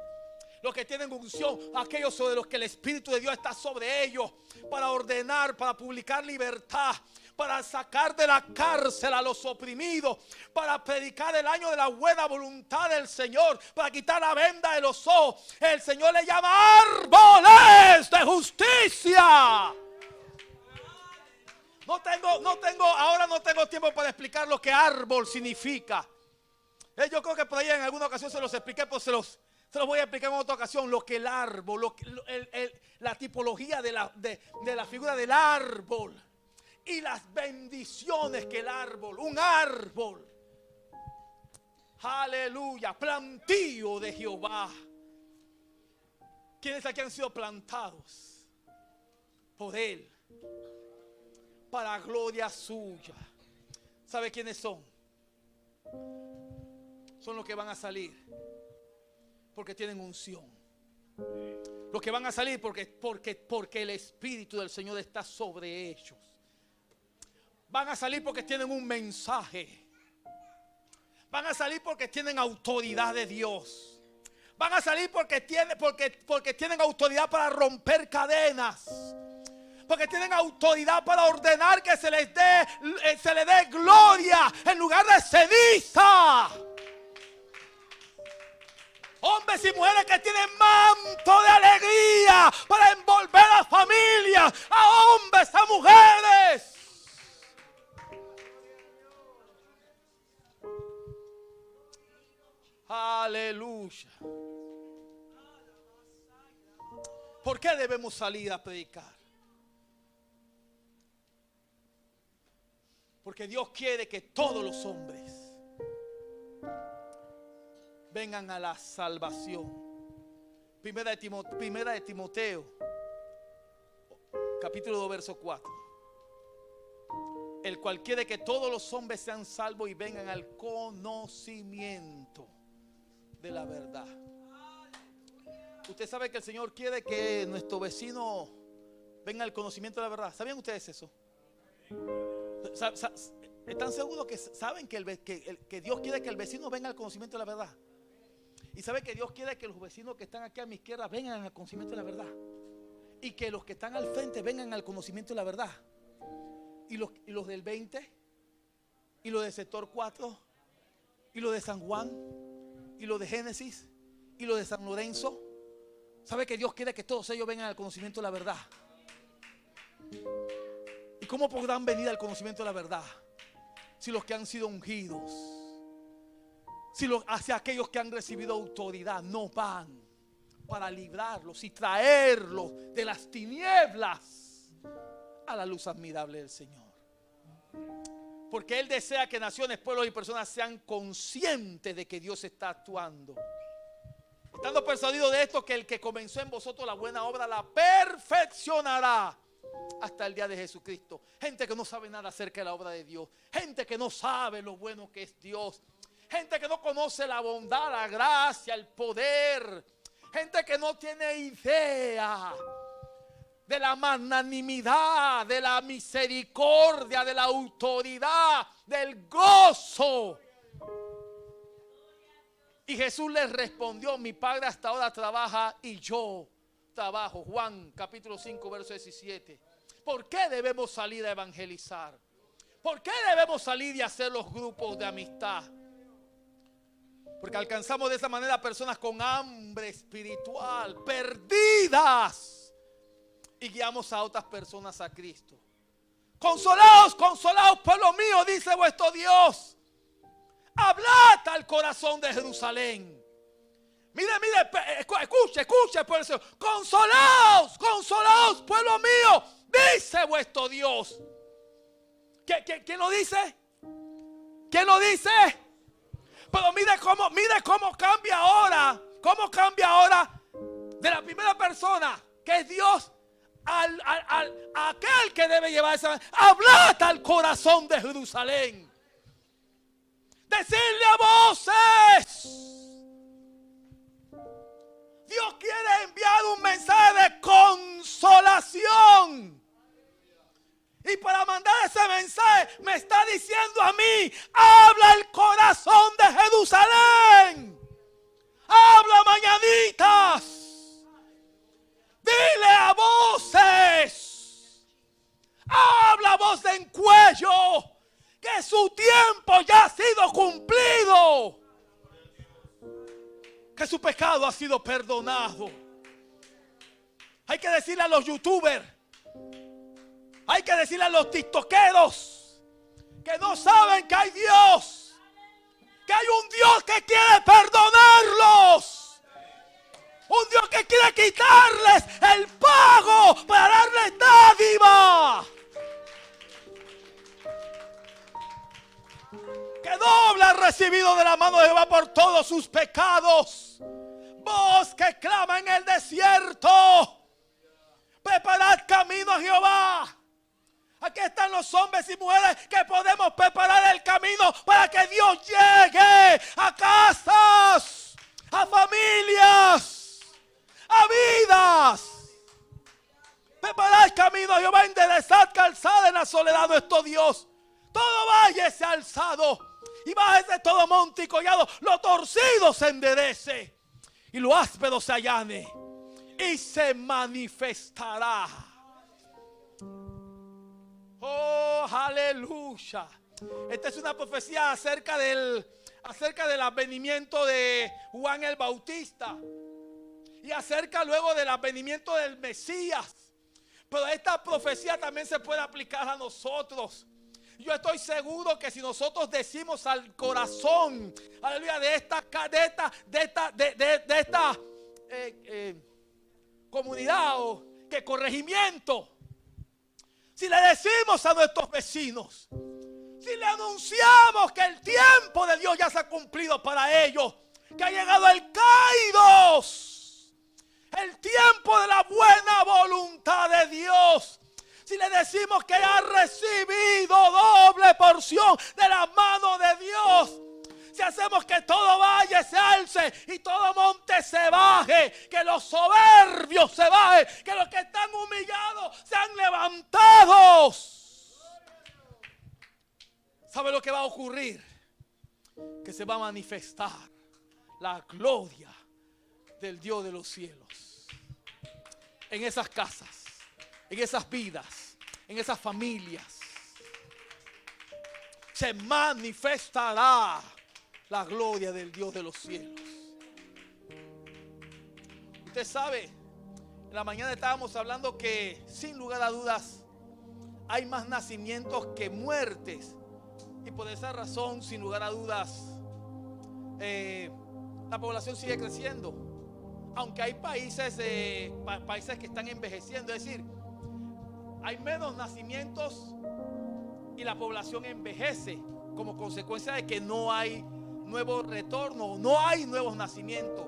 Los que tienen unción, aquellos sobre los que el Espíritu de Dios está sobre ellos, para ordenar, para publicar libertad, para sacar de la cárcel a los oprimidos, para predicar el año de la buena voluntad del Señor, para quitar la venda de los ojos. El Señor le llama árboles de justicia. Ahora no tengo tiempo para explicar lo que árbol significa. Yo creo que por ahí en alguna ocasión se los expliqué, pues se los voy a explicar en otra ocasión. Lo que el árbol, la tipología de la figura del árbol y las bendiciones que el árbol, un árbol, aleluya, plantío de Jehová. ¿Quiénes aquí han sido plantados por Él para gloria suya? ¿Sabe quiénes son? Son los que van a salir porque tienen unción. Los que van a salir porque el Espíritu del Señor está sobre ellos. Van a salir porque tienen un mensaje. Van a salir porque tienen autoridad de Dios. Van a salir porque tienen autoridad para romper cadenas. Porque tienen autoridad para ordenar que se les dé gloria en lugar de ceniza. Hombres y mujeres que tienen manto de alegría para envolver a familias, a hombres, a mujeres. Aleluya. ¿Por qué debemos salir a predicar? Porque Dios quiere que todos los hombres vengan a la salvación. Primera de Timoteo, capítulo 2, verso 4. El cual quiere que todos los hombres sean salvos y vengan al conocimiento de la verdad. Usted sabe que el Señor quiere que nuestro vecino venga al conocimiento de la verdad. ¿Sabían ustedes eso? ¿Están seguros que saben que Dios quiere que el vecino venga al conocimiento de la verdad? Y sabe que Dios quiere que los vecinos que están aquí a mi izquierda vengan al conocimiento de la verdad. Y que los que están al frente vengan al conocimiento de la verdad. Y los del 20, y los del sector 4, y los de San Juan, y los de Génesis, y los de San Lorenzo. ¿Sabe que Dios quiere que todos ellos vengan al conocimiento de la verdad? ¿Y cómo podrán venir al conocimiento de la verdad? Si los que han sido ungidos, hacia aquellos que han recibido autoridad, no van para librarlos y traerlos de las tinieblas a la luz admirable del Señor. Porque Él desea que naciones, pueblos y personas sean conscientes de que Dios está actuando. Estando persuadido de esto, que el que comenzó en vosotros la buena obra la perfeccionará hasta el día de Jesucristo. Gente que no sabe nada acerca de la obra de Dios. Gente que no sabe lo bueno que es Dios. Gente que no conoce la bondad, la gracia, el poder. Gente que no tiene idea de la magnanimidad, de la misericordia, de la autoridad, del gozo. Y Jesús les respondió: mi Padre hasta ahora trabaja y yo trabajo. Juan capítulo 5 verso 17. ¿Por qué debemos salir a evangelizar? ¿Por qué debemos salir y hacer los grupos de amistad? Porque alcanzamos de esa manera personas con hambre espiritual, perdidas, y guiamos a otras personas a Cristo. Consolaos, consolaos, pueblo mío, dice vuestro Dios. Hablad al corazón de Jerusalén. Mire, escuche, pueblo Señor. Consolaos, consolaos, pueblo mío, dice vuestro Dios. ¿Quién lo dice? ¿Quién lo dice? Pero mire cómo cambia ahora. Cómo cambia ahora de la primera persona, que es Dios, a aquel que debe llevar esa. Hablad al corazón de Jerusalén. Decirle a voces. Dios quiere enviar un mensaje de consolación. Y para mandar ese mensaje me está diciendo a mí: habla el corazón de Jerusalén. Habla mañanitas. Dile a voces. Habla voz en cuello. Que su tiempo ya ha sido cumplido. Que su pecado ha sido perdonado. Hay que decirle a los youtubers, hay que decirle a los tiktokeros que no saben que hay Dios, que hay un Dios que quiere perdonarlos, un Dios que quiere quitarles el pago para darles dádiva. Que doble ha recibido de la mano de Jehová por todos sus pecados. Voz que clama en el desierto: preparad camino a Jehová. Aquí están los hombres y mujeres que podemos preparar el camino para que Dios llegue a casas, a familias, a vidas. Preparad camino a Jehová, enderezad calzada en la soledad de nuestro Dios. Todo valle se ha alzado y bájese todo monte y collado. Lo torcido se enderece y lo áspero se allane, y se manifestará. Oh, aleluya. Esta es una profecía acerca del advenimiento de Juan el Bautista y acerca luego del advenimiento del Mesías. Pero esta profecía también se puede aplicar a nosotros. Yo estoy seguro que si nosotros decimos al corazón, aleluya, comunidad o que corregimiento, si le decimos a nuestros vecinos, si le anunciamos que el tiempo de Dios ya se ha cumplido para ellos, que ha llegado el Kairos, el tiempo de la buena voluntad de Dios, si le decimos que ha recibido doble porción de la mano de Dios, si hacemos que todo valle se alce y todo monte se baje, que los soberbios se bajen, que los que están humillados sean levantados, ¿sabe lo que va a ocurrir? Que se va a manifestar la gloria del Dios de los cielos en esas casas, en esas vidas, en esas familias. Se manifestará la gloria del Dios de los cielos. Usted sabe, en la mañana estábamos hablando que sin lugar a dudas hay más nacimientos que muertes. Y por esa razón, sin lugar a dudas, la población sigue creciendo. Aunque hay países que están envejeciendo. Es decir, hay menos nacimientos y la población envejece como consecuencia de que no hay nuevos retornos, no hay nuevos nacimientos.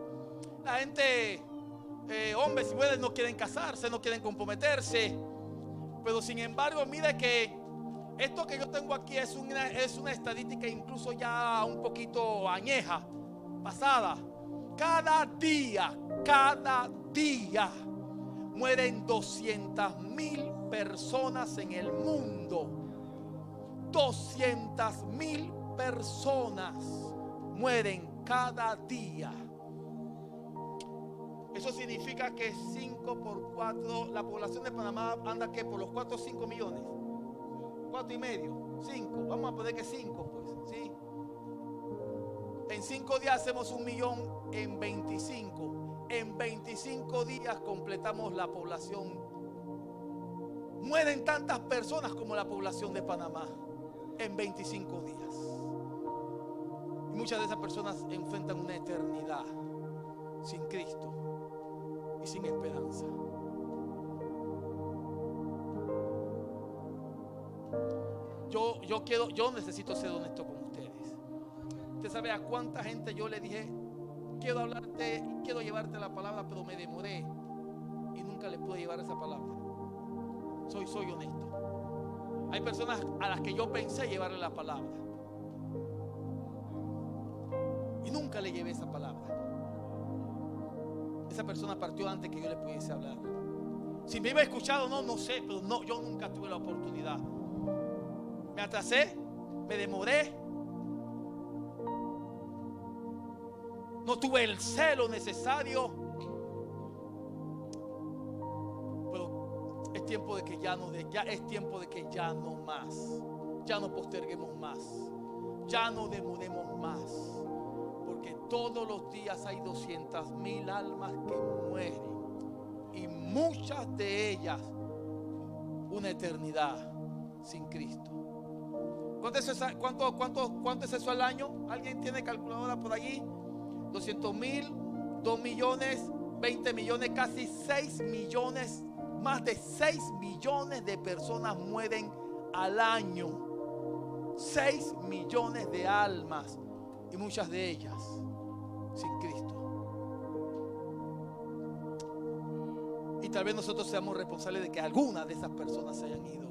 La gente, hombres y mujeres, no quieren casarse, no quieren comprometerse. Pero sin embargo, mire que esto que yo tengo aquí es una estadística incluso ya un poquito añeja, pasada. Cada día mueren 200,000 personas en el mundo. 200,000 personas mueren cada día. Eso significa que 5 por 4, la población de Panamá anda que por los 4 o 5 millones. 4 y medio, 5, vamos a poner que 5 pues, ¿sí? En 5 días hacemos 1,000,000 en 25. En 25 días completamos la población. Mueren tantas personas como la población de Panamá en 25 días. Y muchas de esas personas enfrentan una eternidad sin Cristo y sin esperanza. Yo necesito ser honesto con ustedes. Usted sabe a cuánta gente yo le dije, quiero hablarte, quiero llevarte la palabra, pero me demoré y nunca le pude llevar esa palabra. Soy honesto. Hay personas a las que yo pensé llevarle la palabra y nunca le llevé esa palabra. Esa persona partió antes que yo le pudiese hablar. Si me iba a escuchar o no, no sé, pero no, yo nunca tuve la oportunidad. Me atrasé, me demoré, no tuve el celo necesario, pero es tiempo de que ya es tiempo de que ya no más, ya no posterguemos más, ya no demoremos más, porque todos los días hay 200,000 almas que mueren y muchas de ellas una eternidad sin Cristo. ¿Cuánto es eso al año? ¿Alguien tiene calculadora por allí? 200,000, 2 millones, 20 millones, casi 6 millones, más de 6 millones de personas mueren al año. 6 millones de almas y muchas de ellas sin Cristo. Y tal vez nosotros seamos responsables de que algunas de esas personas se hayan ido.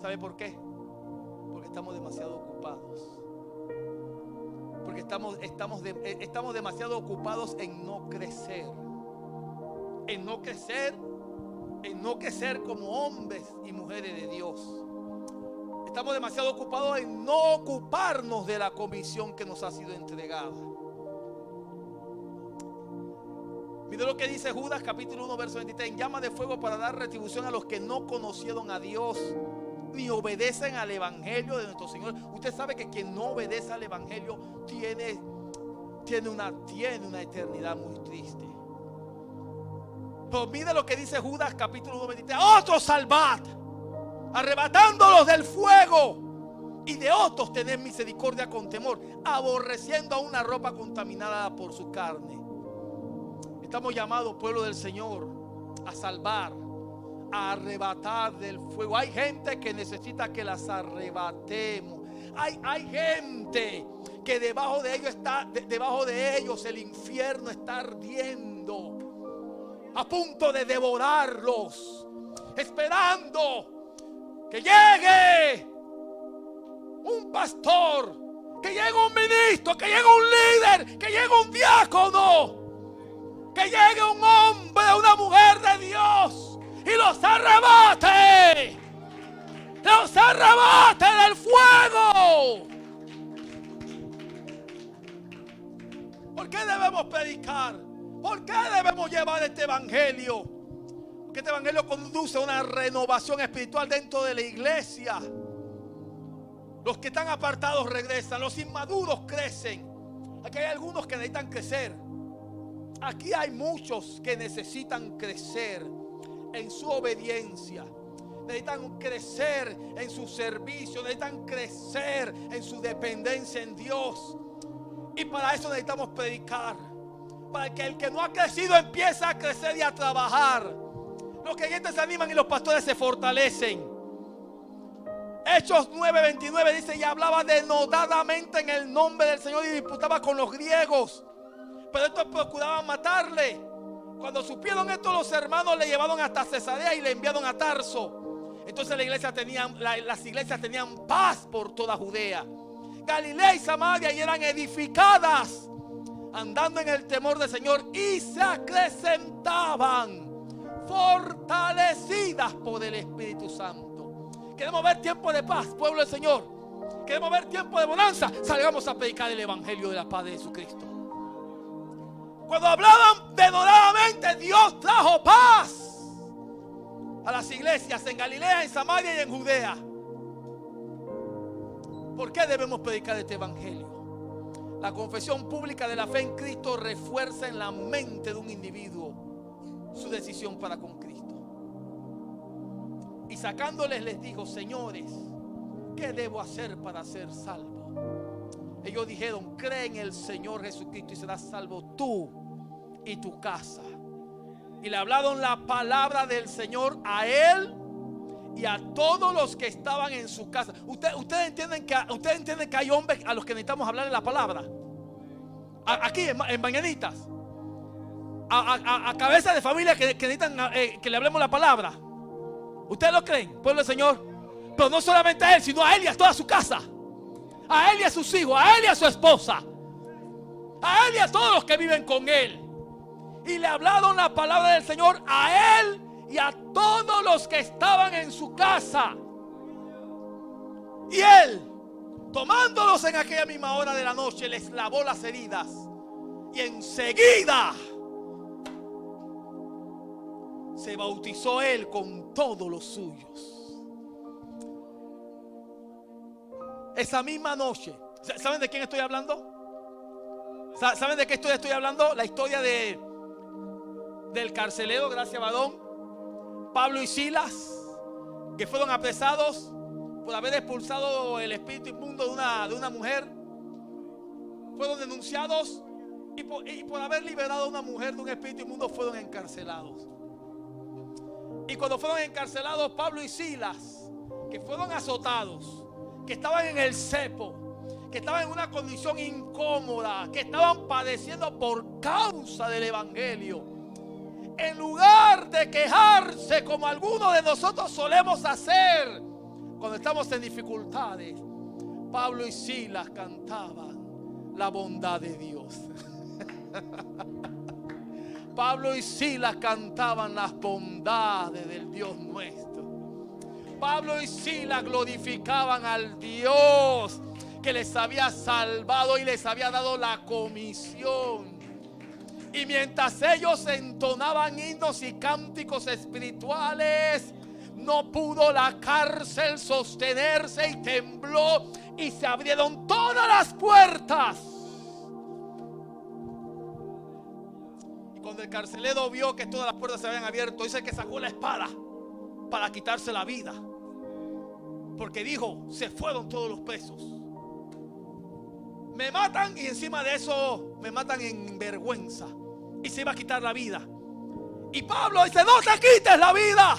¿Sabe por qué? Porque estamos demasiado ocupados. Porque estamos demasiado ocupados en no crecer. En no crecer como hombres y mujeres de Dios. Estamos demasiado ocupados en no ocuparnos de la comisión que nos ha sido entregada. Mire lo que dice Judas capítulo 1 verso 23. En llama de fuego para dar retribución a los que no conocieron a Dios ni obedecen al evangelio de nuestro Señor. Usted sabe que quien no obedece al evangelio tiene una eternidad muy triste. Pero mire lo que dice Judas capítulo 1 23. Otros salvad, arrebatándolos del fuego, y de otros tened misericordia con temor, aborreciendo a una ropa contaminada por su carne. Estamos llamados, pueblo del Señor, a salvar, a arrebatar del fuego. Hay gente que necesita que las arrebatemos. Hay gente que debajo de ellos el infierno está ardiendo, a punto de devorarlos, esperando que llegue un pastor, que llegue un ministro, que llegue un líder, que llegue un diácono, que llegue un hombre, una mujer de Dios y los arrebate. Los arrebate del fuego. ¿Por qué debemos predicar? ¿Por qué debemos llevar este evangelio? Porque este evangelio conduce a una renovación espiritual dentro de la iglesia. Los que están apartados regresan, los inmaduros crecen. Aquí hay algunos que necesitan crecer. Aquí hay muchos que necesitan crecer en su obediencia. Necesitan crecer en su servicio, necesitan crecer en su dependencia en Dios. Y para eso necesitamos predicar. Para que el que no ha crecido empiece a crecer y a trabajar. Los creyentes se animan y los pastores se fortalecen. Hechos 9:29 dice: y hablaba denodadamente en el nombre del Señor y disputaba con los griegos. Pero estos procuraban matarle. Cuando supieron esto, los hermanos le llevaron hasta Cesarea y le enviaron a Tarso. Entonces las iglesias tenían paz por toda Judea, Galilea y Samaria, y eran edificadas, andando en el temor del Señor, y se acrecentaban, fortalecidas por el Espíritu Santo. Queremos ver tiempo de paz, pueblo del Señor. Queremos ver tiempo de bonanza. Salgamos a predicar el evangelio de la paz de Jesucristo. Cuando hablaban denodadamente, Dios trajo paz a las iglesias en Galilea, en Samaria y en Judea. ¿Por qué debemos predicar este evangelio? La confesión pública de la fe en Cristo refuerza en la mente de un individuo su decisión para con Cristo. Y sacándoles les dijo: señores, ¿qué debo hacer para ser salvo? Ellos dijeron: cree en el Señor Jesucristo y serás salvo tú y tu casa. Y le hablaron la palabra del Señor a él y a todos los que estaban en su casa. Ustedes entienden que hay hombres a los que necesitamos hablarle la palabra. Aquí en Mañanitas, a cabeza de familia que necesitan que le hablemos la palabra. ¿Ustedes lo creen, pueblo del Señor? Pero no solamente a él, sino a él y a toda su casa, a él y a sus hijos, a él y a su esposa, a él y a todos los que viven con él. Y le hablaron la palabra del Señor a él y a todos los que estaban en su casa. Y él, tomándolos en aquella misma hora de la noche, les lavó las heridas. Y enseguida se bautizó él con todos los suyos. Esa misma noche, ¿saben de quién estoy hablando? ¿Saben de qué estoy hablando? La historia del carcelero, gracias varón, Pablo y Silas, que fueron apresados por haber expulsado el espíritu inmundo de una mujer. Fueron denunciados y por haber liberado a una mujer de un espíritu inmundo fueron encarcelados. Y cuando fueron encarcelados, Pablo y Silas, que fueron azotados, que estaban en el cepo, que estaban en una condición incómoda, que estaban padeciendo por causa del evangelio, en lugar de quejarse como algunos de nosotros solemos hacer cuando estamos en dificultades, Pablo y Silas cantaban la bondad de Dios. Pablo y Silas cantaban las bondades del Dios nuestro. Pablo y Silas glorificaban al Dios que les había salvado y les había dado la comisión. Y mientras ellos entonaban himnos y cánticos espirituales, no pudo la cárcel sostenerse y tembló y se abrieron todas las puertas. Y cuando el carcelero vio que todas las puertas se habían abierto, dice que sacó la espada para quitarse la vida, porque dijo: se fueron todos los presos, me matan y encima de eso me matan en vergüenza. Y se iba a quitar la vida. Y Pablo dice: no te quites la vida.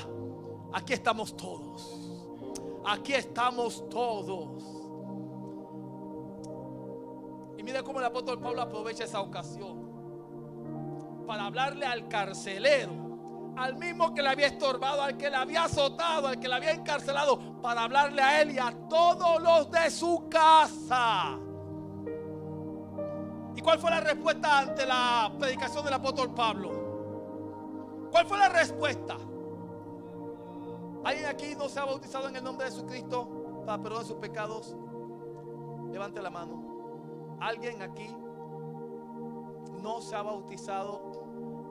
Aquí estamos todos. Aquí estamos todos. Y mira cómo el apóstol Pablo aprovecha esa ocasión para hablarle al carcelero, al mismo que le había estorbado, al que le había azotado, al que le había encarcelado, para hablarle a él y a todos los de su casa. ¿Y cuál fue la respuesta ante la predicación del apóstol Pablo? ¿Cuál fue la respuesta? ¿Alguien aquí no se ha bautizado en el nombre de Jesucristo para perdón de sus pecados? Levante la mano. ¿Alguien aquí no se ha bautizado?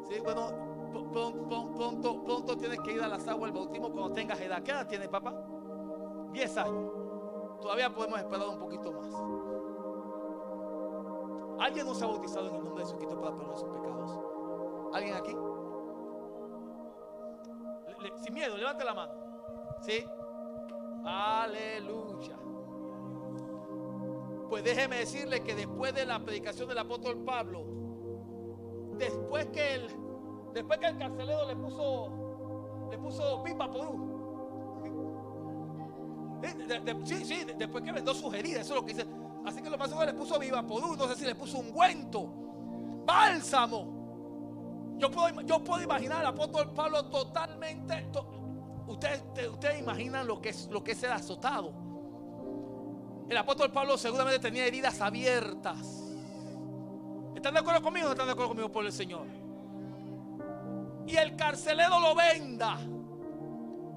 Sí, bueno, pronto tienes que ir a las aguas del bautismo cuando tengas edad. ¿Qué edad tienes, papá? 10 años. Todavía podemos esperar un poquito más. ¿Alguien no se ha bautizado en el nombre de Jesucristo para perdonar sus pecados? ¿Alguien aquí? Sin miedo, levante la mano. ¿Sí? Aleluya. Pues déjeme decirle que después de la predicación del apóstol Pablo, después que el carcelero le puso pipa porú. Sí, después que vendó sus heridas, eso es lo que dice. Así que lo más seguro le puso viva porú, no sé si le puso ungüento, bálsamo. Yo puedo imaginar al apóstol Pablo totalmente. Ustedes imaginan lo que es ser azotado. El apóstol Pablo seguramente tenía heridas abiertas. ¿Están de acuerdo conmigo o no están de acuerdo conmigo por el Señor? Y el carcelero lo venda.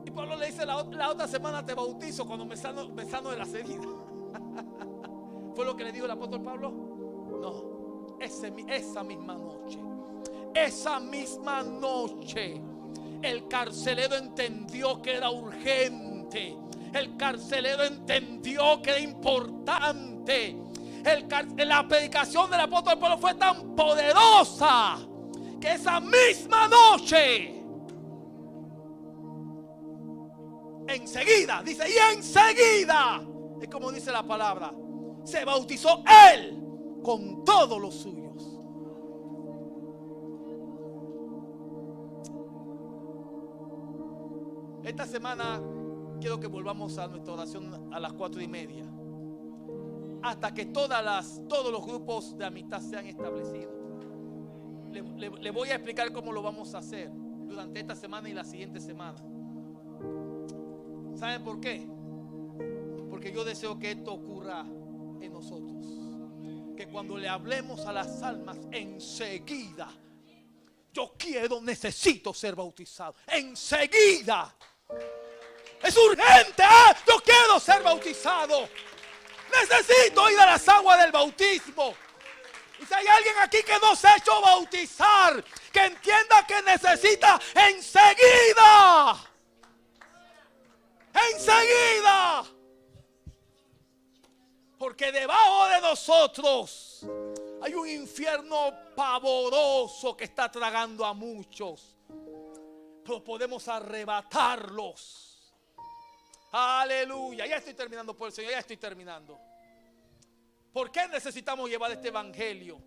Y Pablo le dice: la otra semana te bautizo cuando me sano de las heridas. ¿Fue lo que le dijo el apóstol Pablo? No. Esa misma noche, el carcelero entendió que era urgente. El carcelero entendió que era importante. La predicación del apóstol Pablo fue tan poderosa que esa misma noche, enseguida, dice, y enseguida, es como dice la palabra, se bautizó él con todos los suyos. Esta semana quiero que volvamos a nuestra oración a las 4:30, hasta que todos los grupos de amistad sean establecidos. Le voy a explicar cómo lo vamos a hacer durante esta semana y la siguiente semana. ¿Saben por qué? Porque yo deseo que esto ocurra en nosotros, que cuando le hablemos a las almas, enseguida, necesito ser bautizado, enseguida. Es urgente, yo quiero ser bautizado, necesito ir a las aguas del bautismo. Y si hay alguien aquí que no se ha hecho bautizar, que entienda que necesita enseguida. Porque debajo de nosotros hay un infierno pavoroso que está tragando a muchos, pero podemos arrebatarlos. Aleluya. Ya estoy terminando por el Señor, ya estoy terminando. ¿Por qué necesitamos llevar este evangelio?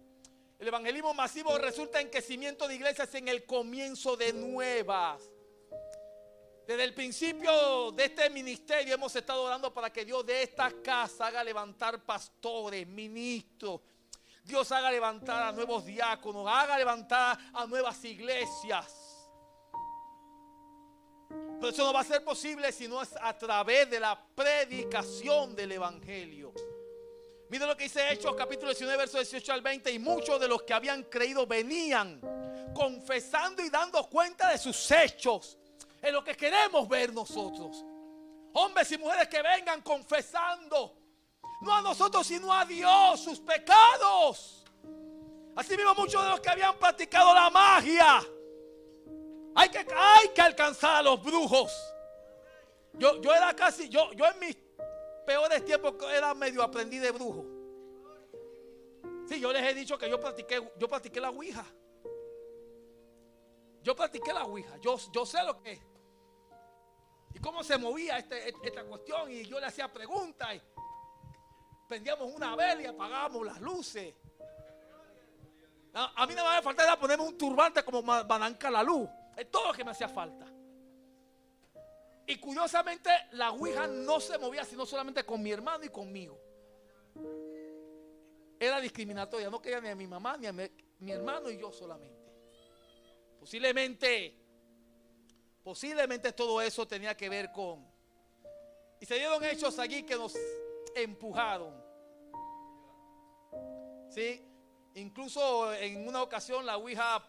El evangelismo masivo resulta en crecimiento de iglesias en el comienzo de nuevas. Desde el principio de este ministerio hemos estado orando para que Dios de esta casa haga levantar pastores, ministros. Dios haga levantar a nuevos diáconos, haga levantar a nuevas iglesias. Pero eso no va a ser posible si no es a través de la predicación del evangelio. Miren lo que dice Hechos capítulo 19 versos 18 al 20. Y muchos de los que habían creído venían confesando y dando cuenta de sus hechos. Es lo que queremos ver nosotros. Hombres y mujeres que vengan confesando, no a nosotros sino a Dios, sus pecados. Así mismo muchos de los que habían practicado la magia. Hay que alcanzar a los brujos. Yo en mis peores tiempos era medio aprendiz de brujo. Sí, yo les he dicho que yo practiqué la ouija. Yo practiqué la ouija. Yo sé lo que es. Y cómo se movía esta cuestión. Y yo le hacía preguntas. Y prendíamos una vela y apagábamos las luces. A mí no me faltaba ponerme un turbante como Bananca la luz. Es todo lo que me hacía falta. Y curiosamente la ouija no se movía sino solamente con mi hermano y conmigo. Era discriminatoria, no quería ni a mi mamá ni a mi hermano y yo solamente. Posiblemente todo eso tenía que ver con... Y se dieron hechos allí que nos empujaron. ¿Sí? Incluso en una ocasión la ouija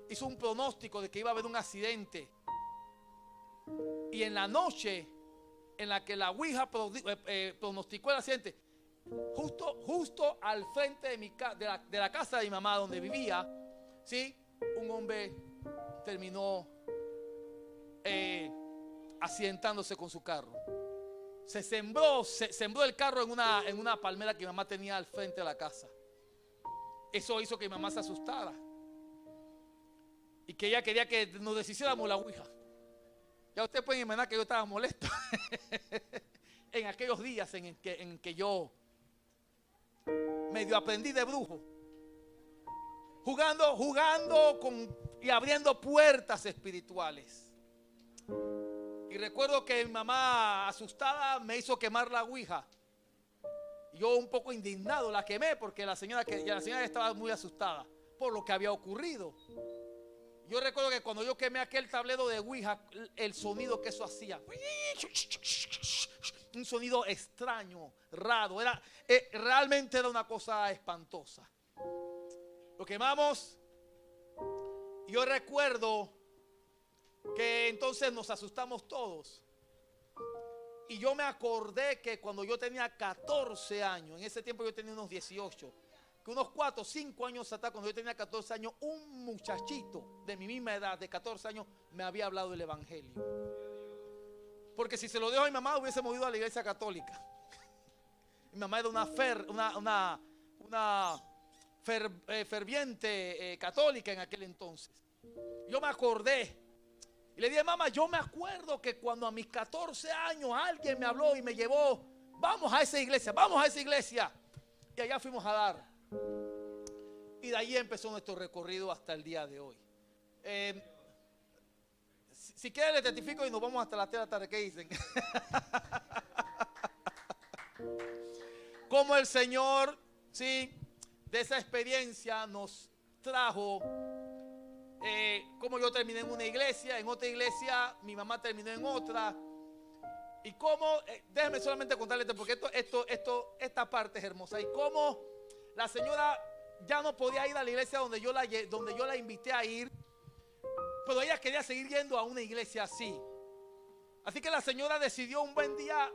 hizo un pronóstico de que iba a haber un accidente. Y en la noche en la que la ouija pronosticó el accidente, justo al frente de la casa de mi mamá donde vivía, ¿sí? Un hombre terminó accidentándose con su carro. Se sembró el carro en una palmera que mi mamá tenía al frente de la casa. Eso hizo que mi mamá se asustara y que ella quería que nos deshiciéramos la ouija. Ya ustedes pueden imaginar que yo estaba molesto en aquellos días en que yo medio aprendí de brujo, jugando y abriendo puertas espirituales. Y recuerdo que mi mamá, asustada, me hizo quemar la ouija. Yo, un poco indignado, la quemé porque la señora estaba muy asustada por lo que había ocurrido. Yo recuerdo que cuando yo quemé aquel tablero de ouija, el sonido que eso hacía, un sonido extraño, raro, realmente era una cosa espantosa. Lo quemamos. Yo recuerdo que entonces nos asustamos todos. Y yo me acordé que cuando yo tenía 14 años, en ese tiempo yo tenía unos 18, que unos 4 o 5 años atrás, cuando yo tenía 14 años, un muchachito de mi misma edad, de 14 años, me había hablado del evangelio. Porque si se lo dejo a mi mamá, hubiese movido a la iglesia católica. Mi mamá era una ferviente católica en aquel entonces. Yo me acordé y le dije: mamá, yo me acuerdo que cuando a mis 14 años alguien me habló y me llevó, vamos a esa iglesia. Y allá fuimos a dar. Y de ahí empezó nuestro recorrido hasta el día de hoy. Si quieren les testifico y nos vamos hasta la tarde. ¿Qué dicen? Como el Señor, sí, de esa experiencia nos trajo. Como yo terminé en una iglesia, en otra iglesia mi mamá terminó en otra. Y cómo, déjenme solamente contarles porque esta parte es hermosa. Y cómo la señora ya no podía ir a la iglesia donde yo la invité a ir, pero ella quería seguir yendo a una iglesia así. Así que la señora decidió un buen día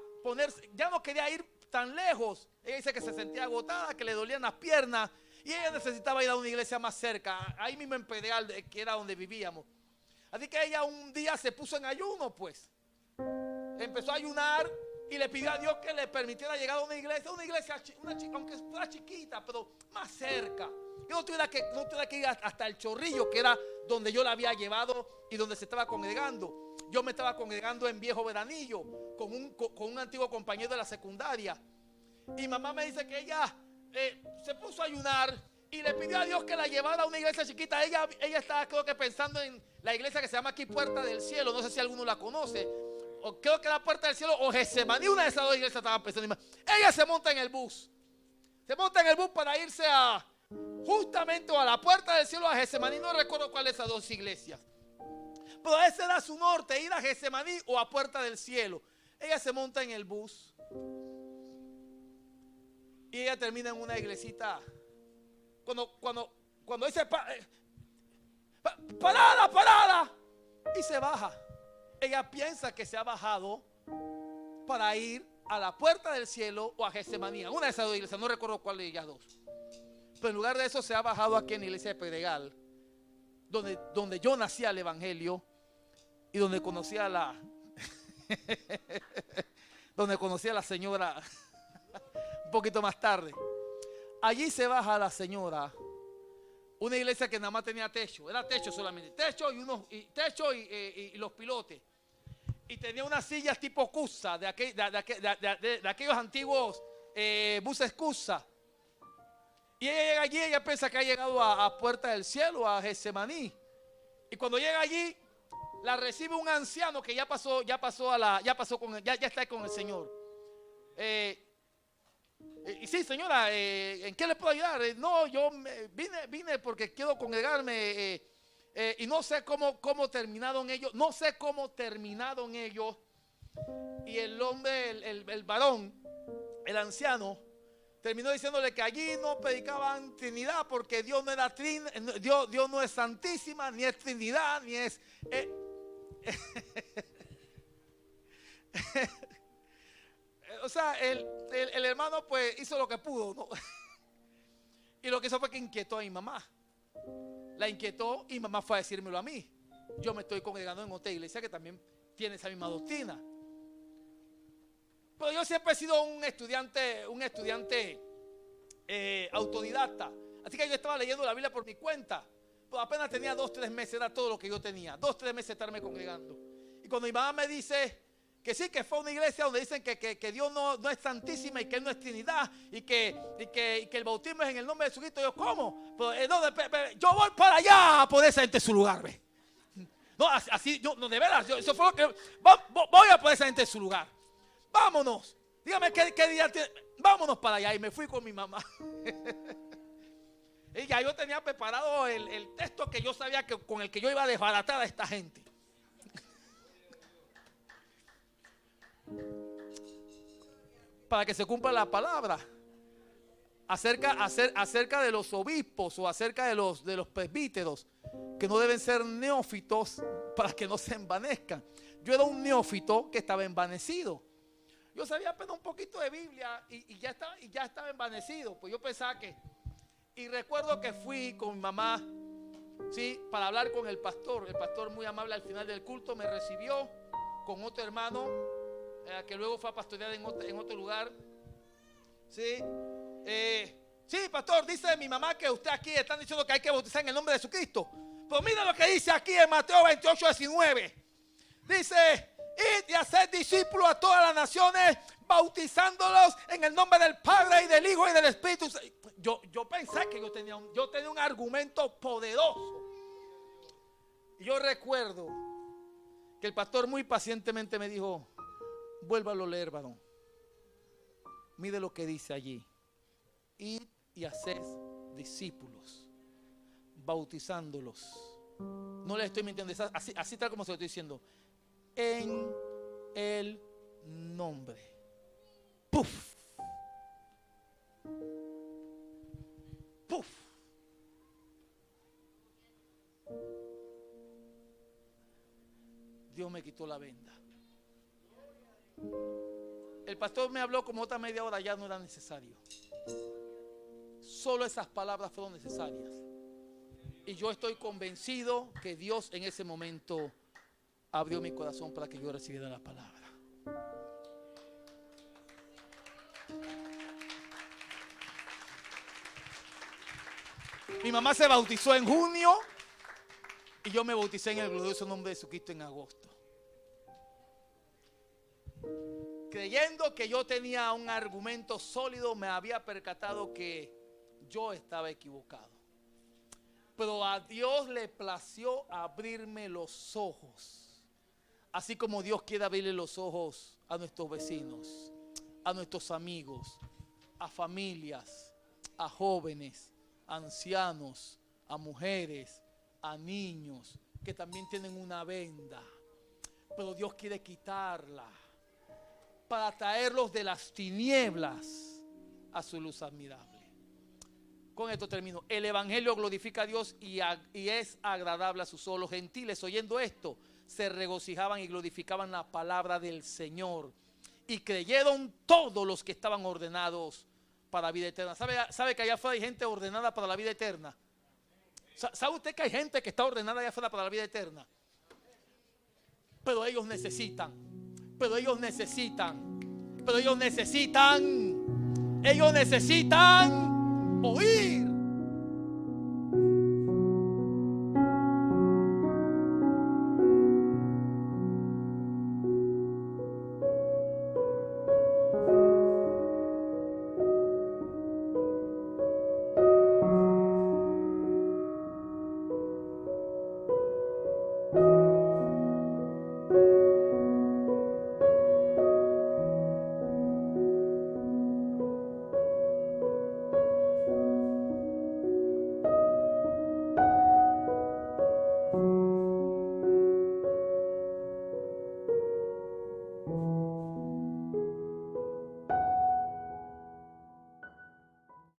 ya no quería ir tan lejos. Ella dice que se sentía agotada, que le dolían las piernas y ella necesitaba ir a una iglesia más cerca, ahí mismo en Pedregal, que era donde vivíamos. Así que ella un día se puso en ayuno, pues empezó a ayunar y le pidió a Dios que le permitiera llegar a una iglesia, aunque fuera chiquita, pero más cerca. Yo no tuviera que ir hasta el Chorrillo, que era donde yo la había llevado y donde se estaba congregando. Yo me estaba congregando en Viejo Veranillo con un antiguo compañero de la secundaria. Y mamá me dice que ella se puso a ayunar y le pidió a Dios que la llevara a una iglesia chiquita. Ella estaba, creo que, pensando en la iglesia que se llama aquí Puerta del Cielo. No sé si alguno la conoce. O creo que la Puerta del Cielo o Getsemaní, una de esas dos iglesias estaba pensando. Ella se monta en el bus. Para irse justamente a la Puerta del Cielo o a Getsemaní. No recuerdo cuál de esas dos iglesias. Pero ese era su norte, ir a Getsemaní o a Puerta del Cielo. Ella se monta en el bus y ella termina en una iglesita. Cuando dice parada, y se baja. Ella piensa que se ha bajado para ir a la Puerta del Cielo o a Getsemaní, una de esas dos iglesias, no recuerdo cuál de ellas dos. Pero en lugar de eso se ha bajado aquí en la iglesia de Pedregal, donde yo nací al evangelio y donde conocí a la señora un poquito más tarde. Allí se baja la señora, una iglesia que nada más tenía techo, era techo solamente, techo y los pilotes. Y tenía unas sillas tipo Cusa, de aquellos antiguos buses Cusa. Y ella llega allí, ella piensa que ha llegado a Puerta del Cielo, a Getsemaní. Y cuando llega allí, la recibe un anciano que ya está con el Señor. Y sí, señora, ¿en qué le puedo ayudar? No, yo vine porque quiero congregarme y no sé cómo terminaron ellos. No sé cómo terminaron ellos. Y el hombre, el varón, el anciano, terminó diciéndole que allí no predicaban Trinidad porque Dios no era Dios no es santísima, ni es Trinidad, ni es... O sea, el hermano pues hizo lo que pudo, ¿no? Y lo que hizo fue que inquietó a mi mamá. La inquietó y mamá fue a decírmelo a mí. Yo me estoy congregando en otra iglesia que también tiene esa misma doctrina. Pero yo siempre he sido un estudiante autodidacta. Así que yo estaba leyendo la Biblia por mi cuenta. Pero apenas tenía 2-3 meses, era todo lo que yo tenía. 2-3 meses de estarme congregando. Y cuando mi mamá me dice que sí, que fue a una iglesia donde dicen que Dios no es santísima y que Él no es Trinidad y que el bautismo es en el nombre de Jesucristo. Yo, ¿cómo? Yo voy para allá a poner esa gente en su lugar, ¿ve? No, así, no, de veras, eso fue lo que... Voy a poner esa gente en su lugar. Vámonos. Dígame qué día tiene. Vámonos para allá. Y me fui con mi mamá. Y ya yo tenía preparado el texto que yo sabía que con el que yo iba a desbaratar a esta gente. Para que se cumpla la palabra acerca de los obispos o acerca de los presbíteros, que no deben ser neófitos para que no se envanezcan. Yo era un neófito que estaba envanecido. Yo sabía apenas un poquito de Biblia y ya estaba envanecido. Pues yo pensaba que... Y recuerdo que fui con mi mamá, ¿sí?, para hablar con el pastor. El pastor, muy amable, al final del culto me recibió con otro hermano que luego fue a pastorear en otro lugar. ¿Sí? Sí, pastor, dice mi mamá que usted aquí están diciendo que hay que bautizar en el nombre de Jesucristo. Pues mira lo que dice aquí en Mateo 28:19. Dice: id y haced discípulos a todas las naciones, bautizándolos en el nombre del Padre y del Hijo y del Espíritu. Yo pensé que yo tenía un argumento poderoso. Y yo recuerdo que el pastor muy pacientemente me dijo: vuélvalo a leer, varón. Mire lo que dice allí: id y haced discípulos, bautizándolos. No les estoy mintiendo, así tal como se lo estoy diciendo. En el nombre. ¡Puf! ¡Puf! Dios me quitó la venda. El pastor me habló como otra media hora, ya no era necesario. Solo esas palabras fueron necesarias. Y yo estoy convencido que Dios en ese momento abrió mi corazón para que yo recibiera la palabra. Mi mamá se bautizó en junio y yo me bauticé en el glorioso nombre de Jesucristo en agosto. Creyendo que yo tenía un argumento sólido, me había percatado que yo estaba equivocado. Pero a Dios le plació abrirme los ojos, así como Dios quiere abrirle los ojos a nuestros vecinos, a nuestros amigos, a familias, a jóvenes, a ancianos, a mujeres, a niños que también tienen una venda. Pero Dios quiere quitarla para traerlos de las tinieblas a su luz admirable. Con esto termino. El evangelio glorifica a Dios y es agradable a sus ojos. Los gentiles, oyendo esto, se regocijaban y glorificaban la palabra del Señor. Y creyeron todos los que estaban ordenados para la vida eterna. ¿Sabe que allá afuera hay gente ordenada para la vida eterna? ¿Sabe usted que hay gente que está ordenada allá afuera para la vida eterna? Pero ellos necesitan oír